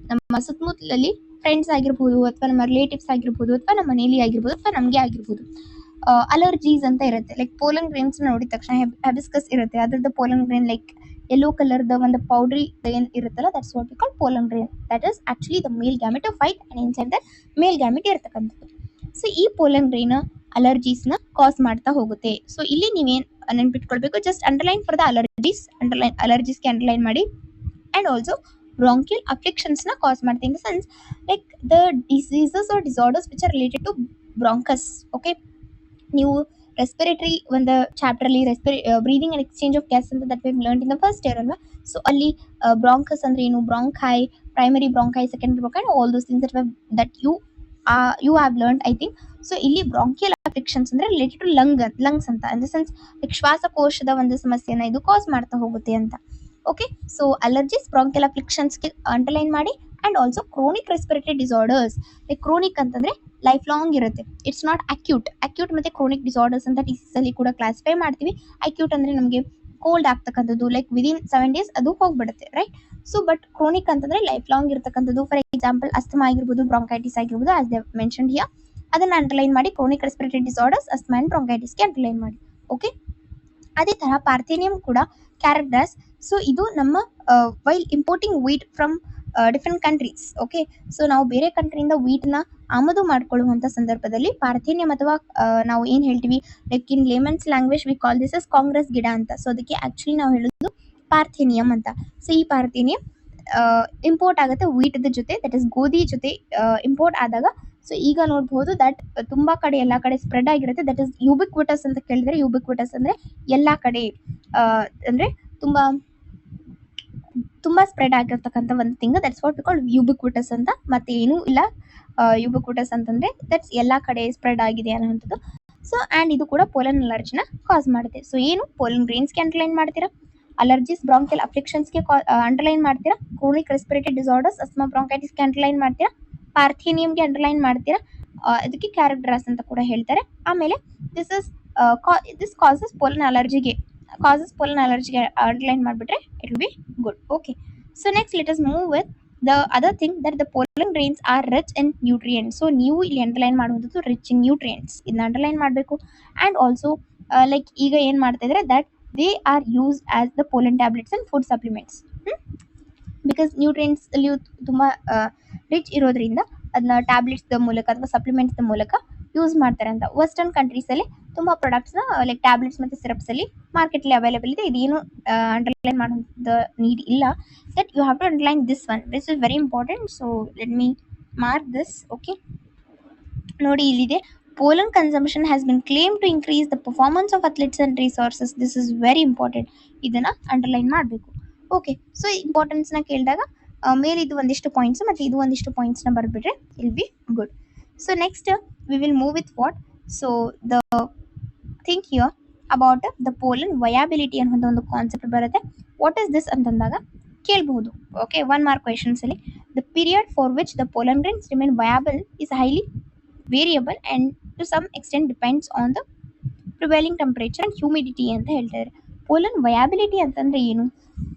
ನಮ್ಮ ಸುತ್ತಮುತ್ತಲಲ್ಲಿ friends ಆಗಿರ್ಬೋದು, ಅಥವಾ ನಮ್ಮ ರಿಲೇಟಿವ್ಸ್ ಆಗಿರ್ಬೋದು, ಅಥವಾ ನಮ್ಮ ಮನೇಲಿ ಆಗಿರ್ಬೋದು, ಅಥವಾ ನಮಗೆ ಆಗಿರ್ಬೋದು, ಅಲರ್ಜೀಸ್ ಅಂತ ಇರುತ್ತೆ. ಲೈಕ್ ಪೋಲನ್ ಗ್ರೇನ್ಸ್ ನೋಡಿದ ತಕ್ಷಣ ಹ್ಯಾಬಿಸ್ಕಸ್ ಇರುತ್ತೆ, ಅದ್ರದ್ದು ಪೋಲನ್ ಗ್ರೇನ್ ಲೈಕ್ ಯೆಲ್ಲೋ ಕಲರ್ದ ಒಂದು ಪೌಡ್ರಿ ಏನು ಇರುತ್ತಲ್ಲ, that's what we call pollen grain. That is actually the male gamete of white and inside that male gamete ಇರ್ತಕ್ಕಂಥದ್ದು. ಸೊ ಈ ಪೋಲನ್ ಗ್ರೇನ್ ಅಲರ್ಜೀಸ್ನ ಕಾಸ್ ಮಾಡ್ತಾ ಹೋಗುತ್ತೆ. ಸೊ ಇಲ್ಲಿ ನೀವೇನು ನೆನ್ಪಿಟ್ಕೊಳ್ಬೇಕು, ಜಸ್ಟ್ ಅಂಡರ್ಲೈನ್ ಫಾರ್ ದ ಅಲರ್ಜೀಸ್ಗೆ ಅಂಡರ್ಲೈನ್ ಮಾಡಿ. and also bronchial afflictions na cause ಮಾಡುತ್ತೆ, in the sense like the diseases or disorders which are related to bronchus. okay, ನೀವು ರೆಸ್ಪಿರೇಟರಿ ಒಂದು ಚಾಪ್ಟರ್ ಅಲ್ಲಿ breathing and exchange of gas ಅಂತ that we learn in the first year ಅಲ್ವಾ. So ಅಲ್ಲಿ bronchus ಅಂದ್ರೆ ಏನು, bronchi, primary bronchi, secondary bronchi, all those things that you have learn I think. So ಇಲ್ಲಿ bronchial affections ಅಂದ್ರೆ related to lungs ಅಂತ, in the sense like ಶ್ವಾಸಕೋಶದ ಒಂದು ಸಮಸ್ಯೆನ ಇದು ಕಾಸ್ ಮಾಡ್ತಾ ಹೋಗುತ್ತೆ ಅಂತ. ಓಕೆ, ಸೊ ಅಲರ್ಜೀಸ್, ಬ್ರಾಂಕಿಯಲ್ ಅಫ್ಲಿಕ್ಷನ್ಸ್ಗೆ ಅಂಡರ್ಲೈನ್ ಮಾಡಿ. And also chronic respiratory disorders, like chronic ಅಂತಂದ್ರೆ ಲೈಫ್ ಲಾಂಗ್ ಇರುತ್ತೆ, ಇಟ್ಸ್ ನಾಟ್ ಅಕ್ಯೂಟ್ ಮತ್ತೆ ಕ್ರೋನಿಕ್ ಡಿಸಾರ್ಡರ್ಸ್ ಅಂತ ಡಿಸೀಸ್ ಅಲ್ಲಿ ಕೂಡ ಕ್ಲಾಸಿಫೈ ಮಾಡ್ತೀವಿ. ಅಕ್ಯೂಟ್ ಅಂದ್ರೆ ನಮಗೆ ಕೋಲ್ಡ್ ಆಗ್ತಕ್ಕಂಥದ್ದು, ಲೈಕ್ ವಿದಿನ್ 7 days ಅದು ಹೋಗ್ಬಿಡುತ್ತೆ, ರೈಟ್. ಸೊ ಬಟ್ ಕ್ರೋನಿಕ್ ಅಂತಂದ್ರೆ ಲೈಫ್ ಲಾಂಗ್ ಇರತಕ್ಕಂಥದ್ದು. ಫಾರ್ ಎಕ್ಸಾಂಪಲ್ ಅಸ್ತಮಾ ಆಗಿರ್ಬೋದು, ಬ್ರಾಂಕೈಟಿಸ್ ಆಗಿರ್ಬೋದು, ಆಸ್ ದೇ ಮೆನ್ಷನ್ಡ್ ಹಿಯರ್. ಅದನ್ನ ಅಂಡರ್ಲೈನ್ ಮಾಡಿ, chronic respiratory disorders, asthma and ಬ್ರಾಂಕೈಟಿಸ್ಗೆ ಅಂಡರ್ಲೈನ್ ಮಾಡಿ. ಓಕೆ, ಅದೇ ತರ ಪಾರ್ಥೇನಿಯಂ ಕೂಡ ಕ್ಯಾರೆಕ್ಟರ್ಸ್. ಸೊ ಇದು ನಮ್ಮ while importing wheat from different countries. Okay, so ನಾವು ಬೇರೆ ಕಂಟ್ರಿಯಿಂದ ವೀಟ್ನ ಆಮದು ಮಾಡ್ಕೊಳ್ಳುವಂಥ ಸಂದರ್ಭದಲ್ಲಿ ಪಾರ್ಥೇನಿಯಂ ಅಥವಾ ನಾವು ಏನು ಹೇಳ್ತೀವಿ, like in layman's language we call this as Congress ಗಿಡ ಅಂತ. ಸೊ ಅದಕ್ಕೆ ಆ್ಯಕ್ಚುಲಿ ನಾವು ಹೇಳೋದು ಪಾರ್ಥೇನಿಯಂ ಅಂತ. ಸೊ ಈ ಪಾರ್ಥೇನಿಯಂ ಇಂಪೋರ್ಟ್ ಆಗುತ್ತೆ ವೀಟದ ಜೊತೆ, ದಟ್ ಇಸ್ ಗೋಧಿ ಜೊತೆ ಇಂಪೋರ್ಟ್ ಆದಾಗ. ಸೊ ಈಗ ನೋಡ್ಬೋದು ದಟ್ ತುಂಬಾ ಕಡೆ ಎಲ್ಲ ಕಡೆ ಸ್ಪ್ರೆಡ್ ಆಗಿರುತ್ತೆ. ದಟ್ ಇಸ್ ಯೂಬಿಕ್ವಿಟಸ್ ಅಂತ ಕೇಳಿದ್ರೆ, ಯೂಬಿಕ್ವಿಟಸ್ ಅಂದ್ರೆ ಎಲ್ಲ ಕಡೆ ಅಂದ್ರೆ ತುಂಬಾ ಸ್ಪ್ರೆಡ್ ಆಗಿರ್ತಕ್ಕಂಥ ಒಂದು thing, that's what we call ubiquitous ಅಂತ. ಮತ್ತೆ ಏನೂ ಇಲ್ಲ, ಯೂಬಿಕ್ವಿಟಸ್ ಅಂತಂದ್ರೆ ದಟ್ಸ್ ಎಲ್ಲ ಕಡೆ ಸ್ಪ್ರೆಡ್ ಆಗಿದೆ ಅನ್ನೋಂಥದ್ದು. ಸೊ ಆ್ಯಂಡ್ ಇದು ಕೂಡ ಪೋಲನ್ ಅಲರ್ಜಿನ ಕಾಸ್ ಮಾಡುತ್ತೆ. ಸೊ ಏನು ಪೋಲನ್ ಗ್ರೇನ್ಸ್ಗೆ ಅಂಡರ್ಲೈನ್ ಮಾಡ್ತೀರಾ, ಅಲರ್ಜೀಸ್, ಬ್ರಾಂಕಿಯಲ್ ಅಫ್ಲಿಕ್ಷನ್ಸ್ಗೆ ಅಂಡರ್ಲೈನ್ ಮಾಡ್ತೀರಾ, ಕ್ರೋನಿಕ್ ರೆಸ್ಪಿರೇಟರಿ ಡಿಸಾರ್ಡರ್ಸ್, ಅಸ್ಮಾ, ಬ್ರಾಂಕೈಟಿಸ್ಗೆ ಅಂಡರ್ಲೈನ್ ಮಾಡ್ತೀರಾ, ಪಾರ್ಥೇನಿಯಂಗೆ ಅಂಡರ್ಲೈನ್ ಮಾಡ್ತೀರಾ. ಇದಕ್ಕೆ ಕ್ಯಾರೆಕ್ಟರ್ಸ್ ಅಂತ ಕೂಡ ಹೇಳ್ತಾರೆ. ಆಮೇಲೆ ದಿಸ್ ಕಾಸಸ್ ಪೋಲನ್ ಅಲರ್ಜಿಗೆ ಅಂಡರ್ಲೈನ್ ಮಾಡಿಬಿಟ್ರೆ it will be good. Okay, so next let us move with the other thing that the pollen grains are rich in nutrients. So ನೀವು ಇಲ್ಲಿ ಅಂಡರ್ಲೈನ್ ಮಾಡುವಂಥದ್ದು ರಿಚ್ ಇನ್ ನ್ಯೂಟ್ರಿಯೆಂಟ್ಸ್, ಇದನ್ನ underline ಮಾಡಬೇಕು. And also like ಈಗ ಏನು ಮಾಡ್ತಾ ಇದ್ದಾರೆ, that they R use as the pollen tablets and food supplements. Because nutrients ಅಲ್ಲಿ ತುಂಬ ರಿಚ್ ಇರೋದ್ರಿಂದ ಅದನ್ನ ಟ್ಯಾಬ್ಲೆಟ್ಸ್ದ ಮೂಲಕ ಅಥವಾ ಸಪ್ಲಿಮೆಂಟ್ಸ್ದ ಮೂಲಕ ಯೂಸ್ ಮಾಡ್ತಾರೆ ಅಂತ. ವೆಸ್ಟರ್ನ್ ಕಂಟ್ರೀಸಲ್ಲಿ ತುಂಬ ಪ್ರಾಡಕ್ಟ್ಸ್ನ ಲೈಕ್ ಟ್ಯಾಬ್ಲೆಟ್ಸ್ ಮತ್ತು ಸಿರಪ್ಸಲ್ಲಿ ಮಾರ್ಕೆಟಲ್ಲಿ ಅವೈಲೇಬಲ್ ಇದೆ. ಇದೇನು ಅಂಡರ್ಲೈನ್ ಮಾಡೋದ ನೀಡ್ ಇಲ್ಲ. That you have to underline this one, this is very important. So let me mark this. Okay, ನೋಡಿ ಇಲ್ಲಿದೆ, pollen consumption has been claimed to increase the performance of athletes and resources. This is very important. ಇದನ್ನ underline ಮಾಡಬೇಕು. Okay, so ಇಂಪಾರ್ಟೆನ್ಸ್ನ ಕೇಳಿದಾಗ ಮೇಲೆ ಇದು ಒಂದಿಷ್ಟು points ಮತ್ತು ಇದು ಒಂದಿಷ್ಟು ಪಾಯಿಂಟ್ಸ್ನ ಬರೆದ್ಬಿಟ್ರೆ it'll be good. So next we will move with what. So the think here about the pollen viability ಅನ್ನೋ ಒಂದು ಕಾನ್ಸೆಪ್ಟ್ ಬರುತ್ತೆ. ವಾಟ್ ಇಸ್ ದಿಸ್ ಅಂತಂದಾಗ ಕೇಳಬಹುದು. ಓಕೆ, 1 mark ಕ್ವೆಶನ್ಸಲ್ಲಿ the period for which the pollen grains remain viable is highly variable and to some extent depends on the prevailing temperature and humidity ಅಂತ ಹೇಳ್ತಾರೆ. Pollen viability ಅಂತಂದ್ರೆ ಏನು,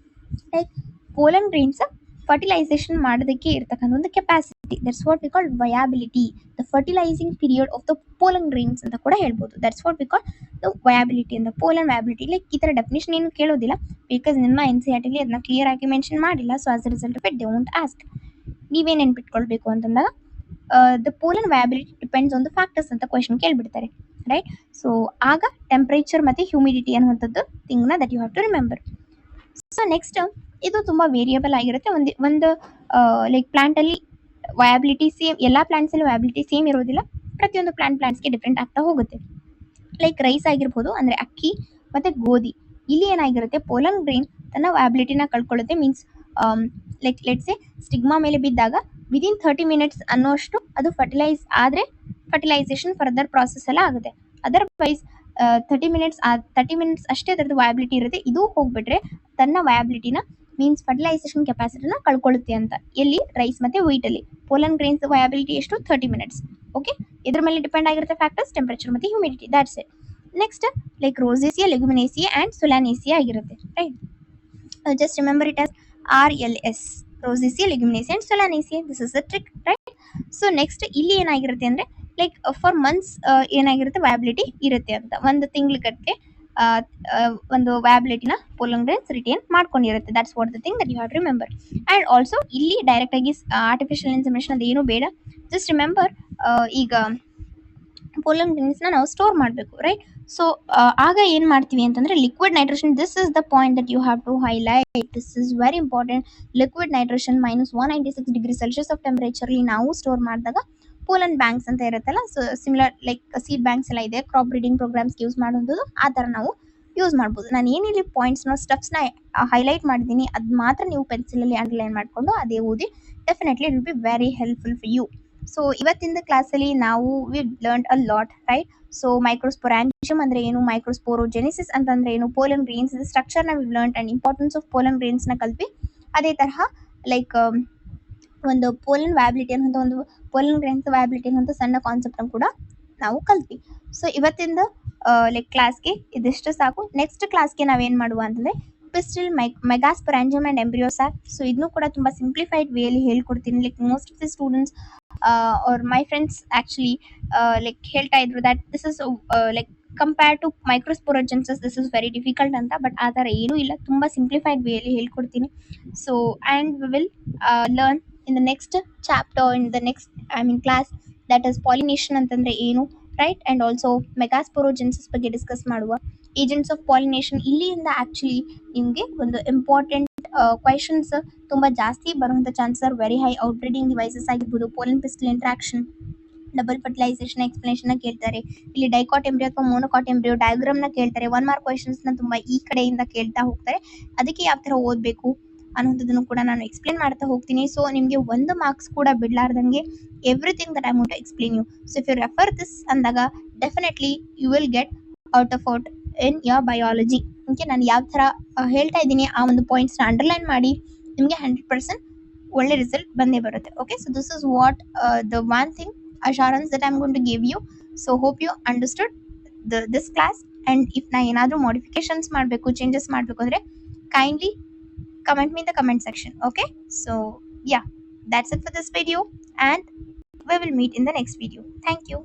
like pollen grains fertilisation ಮಾಡೋದಕ್ಕೆ ಇರ್ತಕ್ಕಂಥ ಒಂದು capacity, that's what we call viability. The fertilising period of the pollen grains ಅಂತ ಕೂಡ ಹೇಳ್ಬೋದು. That's what we call the viability ಅಂತ. ಪೋಲನ್ ವಯಾಬಿಲಿಟಿ ಲೈಕ್ ಈ ಥರ ಡೆಫಿನೇಷನ್ ಏನು ಕೇಳೋದಿಲ್ಲ, ಬಿಕಾಸ್ ನಿಮ್ಮ NCERT ಅದನ್ನ ಕ್ಲಿಯರ್ ಆಗಿ ಮೆನ್ಷನ್ ಮಾಡಿಲ್ಲ. So as a result of it don't ask. ನೀವೇನು ನೆನ್ಪಿಟ್ಕೊಳ್ಬೇಕು ಅಂತಂದಾಗ the pollen viability depends on the factors ಅಂತ ಕ್ವೆಶನ್ ಕೇಳಿಬಿಡ್ತಾರೆ, ರೈಟ್. ಸೊ ಆಗ ಟೆಂಪ್ರೇಚರ್ ಮತ್ತು ಹ್ಯೂಮಿಡಿಟಿ ಅನ್ನುವಂಥದ್ದು ಥಿಂಗ್ನ that you have to remember. So next ಇದು ತುಂಬ ವೇರಿಯಬಲ್ ಆಗಿರುತ್ತೆ. ಒಂದು ಲೈಕ್ ಪ್ಲಾಂಟಲ್ಲಿ ವಯಾಬಿಲಿಟಿ ಸೇಮ್, ಎಲ್ಲ ಪ್ಲಾಂಟ್ಸಲ್ಲಿ ವಯಾಬಿಲಿಟಿ ಸೇಮ್ ಇರೋದಿಲ್ಲ. ಪ್ರತಿಯೊಂದು ಪ್ಲಾಂಟ್ಸ್ಗೆ ಡಿಫ್ರೆಂಟ್ ಆಗ್ತಾ ಹೋಗುತ್ತೆ. ಲೈಕ್ ರೈಸ್ ಆಗಿರ್ಬೋದು, ಅಂದರೆ ಅಕ್ಕಿ ಮತ್ತು ಗೋಧಿ. ಇಲ್ಲಿ ಏನಾಗಿರುತ್ತೆ, ಪೋಲನ್ ಗ್ರೇನ್ ತನ್ನ ವಯಾಬಿಲಿಟಿನ ಕಳ್ಕೊಳ್ಳುತ್ತೆ. ಮೀನ್ಸ್ ಲೈಕ್ ಲೆಟ್ಸೆ ಸ್ಟಿಗ್ಮಾ ಮೇಲೆ ಬಿದ್ದಾಗ ವಿದಿನ್ 30 minutes ಅನ್ನೋಷ್ಟು ಅದು ಫರ್ಟಿಲೈಸ್ ಆದರೆ ಫರ್ಟಿಲೈಸೇಷನ್ ಫರ್ದರ್ ಪ್ರಾಸೆಸ್ ಎಲ್ಲ ಆಗುತ್ತೆ. ಅದರ್ವೈಸ್ 30 minutes ಅಷ್ಟೇ ಅದರದ್ದು ವಯಾಬಿಲಿಟಿ ಇರುತ್ತೆ. ಇದು ಹೋಗ್ಬಿಟ್ರೆ ತನ್ನ ವಯಾಬಿಲಿಟಿನ ಮೀನ್ಸ್ ಫರ್ಟಿಲೈಸೇಷನ್ ಕೆಪಾಸಿಟಿನ ಕಳ್ಕೊಳ್ಳುತ್ತೆ ಅಂತ. ಎಲ್ಲಿ, ರೈಸ್ ಮತ್ತು ವೀಟಲ್ಲಿ. ಪೋಲನ್ ಗ್ರೇನ್ಸ್ ವಯಾಬಿಲಿಟಿ ಎಷ್ಟು, 30 minutes. ಓಕೆ, ಇದ್ರ ಮೇಲೆ ಡಿಪೆಂಡ್ ಆಗಿರುತ್ತೆ ಫ್ಯಾಕ್ಟರ್ಸ್, ಟೆಂಪರೇಚರ್ ಮತ್ತು humidity. That's it. Next like Rosaceae, Leguminaceae and Solanaceae ಆಗಿರುತ್ತೆ, right. Just remember it as RLS, Rosaceae, Leguminaceae and Solanaceae. This is the trick, right. So next ಇಲ್ಲಿ ಏನಾಗಿರುತ್ತೆ ಅಂದರೆ like for months ಏನಾಗಿರುತ್ತೆ viability ಇರುತ್ತೆ ಅಂತ. ಒಂದು ತಿಂಗ್ಳಗಟ್ಟಲೆ ಒಂದು ವಯಾಬಿಲಿಟಿನ ಪೋಲನ್ ಗ್ರೇನ್ಸ್ ರಿಟೇನ್ ಮಾಡ್ಕೊಂಡಿರುತ್ತೆ. That's what the thing that you have to remember. And also ಇಲ್ಲಿ ಡೈರೆಕ್ಟಾಗಿ ಆರ್ಟಿಫಿಷಿಯಲ್ ಇನ್ಸಮಿನೇಷನ್ ಅದೇನು ಬೇಡ. ಜಸ್ಟ್ ರಿಮೆಂಬರ್, ಈಗ ಪೋಲನ್ ಗ್ರೇನ್ಸ್ನ ನಾವು ಸ್ಟೋರ್ ಮಾಡಬೇಕು, ರೈಟ್? ಸೊ ಆಗ ಏನು ಮಾಡ್ತೀವಿ ಅಂತಂದರೆ liquid nitrogen, this is the point that you have to highlight, this is very important. Liquid nitrogen -196 degree Celsius of ಟೆಂಪರೇಚರ್ಲಿ ನಾವು ಸ್ಟೋರ್ ಮಾಡಿದಾಗ ಪೋಲನ್ ಬ್ಯಾಂಕ್ಸ್ ಅಂತ ಇರುತ್ತಲ್ಲ, so similar like seed banks ಎಲ್ಲ ಇದೆ ಕ್ರಾಪ್ ಬ್ರೀಡಿಂಗ್ ಪ್ರೋಗ್ರಾಮ್ಸ್ಗೆ ಯೂಸ್ ಮಾಡೋದು, ಆ ಥರ ನಾವು ಯೂಸ್ ಮಾಡ್ಬೋದು. ನಾನು ಏನಿಲ್ಲಿ ಪಾಯಿಂಟ್ಸ್ನ ಸ್ಟೆಪ್ಸ್ನ ಹೈಲೈಟ್ ಮಾಡಿದ್ದೀನಿ, ಅದು ಮಾತ್ರ ನೀವು ಪೆನ್ಸಿಲಲ್ಲಿ ಅಂಡರ್ಲೈನ್ ಮಾಡಿಕೊಂಡು ಅದೇ ಓದಿ. Definitely it will be very helpful for you. So ಇವತ್ತಿನ ಕ್ಲಾಸಲ್ಲಿ ನಾವು we learn a lot, right? So microsporangium ಅಂದ್ರೆ ಏನು, ಮೈಕ್ರೋಸ್ಪೋರೋಜೆನಿಸಿಸ್ ಅಂತಂದ್ರೆ ಏನು, ಪೋಲನ್ ಗ್ರೇನ್ಸ್ ಸ್ಟ್ರಕ್ಚರ್ನ we learn and importance of pollen ಗ್ರೇನ್ಸ್ನ ಕಲ್ತ್ವಿ. ಅದೇ ತರಹ ಲೈಕ್ ಒಂದು ಪೋಲನ್ ವ್ಯಾಬಿಲಿಟಿ ಅನ್ನೋ ಒಂದು ಪೋಲನ್ ಗ್ರೇನ್ಸ್ ವ್ಯಾಬಿಲಿಟಿ ಅನ್ನೋ ಸಣ್ಣ ಕಾನ್ಸೆಪ್ಟ್ ಕೂಡ ನಾವು ಕಲ್ತ್ವಿ. ಸೊ ಇವತ್ತಿಂದ ಲೈಕ್ ಕ್ಲಾಸ್ಗೆ ಇದಿಷ್ಟು ಸಾಕು. ನೆಕ್ಸ್ಟ್ ಕ್ಲಾಸ್ಗೆ ನಾವೇನು ಮಾಡುವ ಅಂತಂದರೆ ಪಿಸ್ಟಿಲ್ ಮೆಗಾಸ್ಪೊರಾಂಜಿಯಂ ಆ್ಯಂಡ್ ಎಂಬ್ರಿಯೋಸಾಕ್. ಸೊ ಇದನ್ನು ಕೂಡ ತುಂಬ ಸಿಂಪ್ಲಿಫೈಡ್ ವೇಲಿ ಹೇಳ್ಕೊಡ್ತೀನಿ. Like most of the students or my friends actually like ಹೇಳ್ತಾ ಇದ್ರು that this is like compared to microsporogenesis this is very difficult ಅಂತ. ಬಟ್ ಆ ಥರ ಏನೂ ಇಲ್ಲ, ತುಂಬ ಸಿಂಪ್ಲಿಫೈಡ್ ವೇಲಿ ಹೇಳ್ಕೊಡ್ತೀನಿ. So and we will learn in the next chapter, in the next class, that is pollination ಅಂತಂದ್ರೆ ಏನು, ರೈಟ್? ಆ್ಯಂಡ್ ಆಲ್ಸೋ ಮೆಗಾಸ್ಪೊರೋಜೆನ್ಸಿಸ್ ಬಗ್ಗೆ ಡಿಸ್ಕಸ್ ಮಾಡುವ. ಏಜೆಂಟ್ಸ್ ಆಫ್ ಪಾಲಿನೇಷನ್, ಇಲ್ಲಿಂದ ಆ್ಯಕ್ಚುಲಿ ನಿಮಗೆ ಒಂದು ಇಂಪಾರ್ಟೆಂಟ್ ಕ್ವೆಶನ್ಸ್ ತುಂಬ ಜಾಸ್ತಿ ಬರುವಂಥ chances are very high. Outbreeding devices ಆಗಿರ್ಬೋದು, pollen pistil interaction, double fertilization explanation ಕೇಳ್ತಾರೆ. ಇಲ್ಲಿ ಡೈಕಾಟ್ ಎಂಬ್ರಿಯೋ ಅಥವಾ ಮೋನೋಕಾಟ್ ಎಂಬ್ರಿಯೋ ಡಯಾಗ್ರಾಮ್ನ ಕೇಳ್ತಾರೆ. 1 ಮಾರ್ಕ್ ಕ್ವೆಶನ್ಸ್ನ ತುಂಬ ಈ ಕಡೆಯಿಂದ ಕೇಳ್ತಾ ಹೋಗ್ತಾರೆ. ಅದಕ್ಕೆ ಯಾವ ಥರ ಓದಬೇಕು ಅನ್ನೋದನ್ನು ಕೂಡ ನಾನು ಎಕ್ಸ್ಪ್ಲೇನ್ ಮಾಡ್ತಾ ಹೋಗ್ತೀನಿ. ಸೊ ನಿಮಗೆ 1 ಮಾರ್ಕ್ಸ್ ಕೂಡ ಬಿಡಲಾರ್ದಂಗೆ everything that I want to explain you. So if you refer this ಅಂದಾಗ definitely you will get out in your biology. Okay, ನಾನು ಯಾವ ಥರ ಹೇಳ್ತಾ ಇದ್ದೀನಿ ಆ ಒಂದು ಪಾಯಿಂಟ್ಸ್ನ ಅಂಡರ್ಲೈನ್ ಮಾಡಿ ನಿಮಗೆ 100% ಒಳ್ಳೆ ರಿಸಲ್ಟ್ ಬಂದೇ ಬರುತ್ತೆ. Okay, so this is what the one thing assurance that I'm going to give you. So hope you understood this class, and if na enadru modifications ಮಾಡಬೇಕು, changes ಮಾಡಬೇಕು ಅಂದ್ರೆ kindly comment me in the comment section. Okay, so yeah, that's it for this video, and we will meet in the next video. Thank you.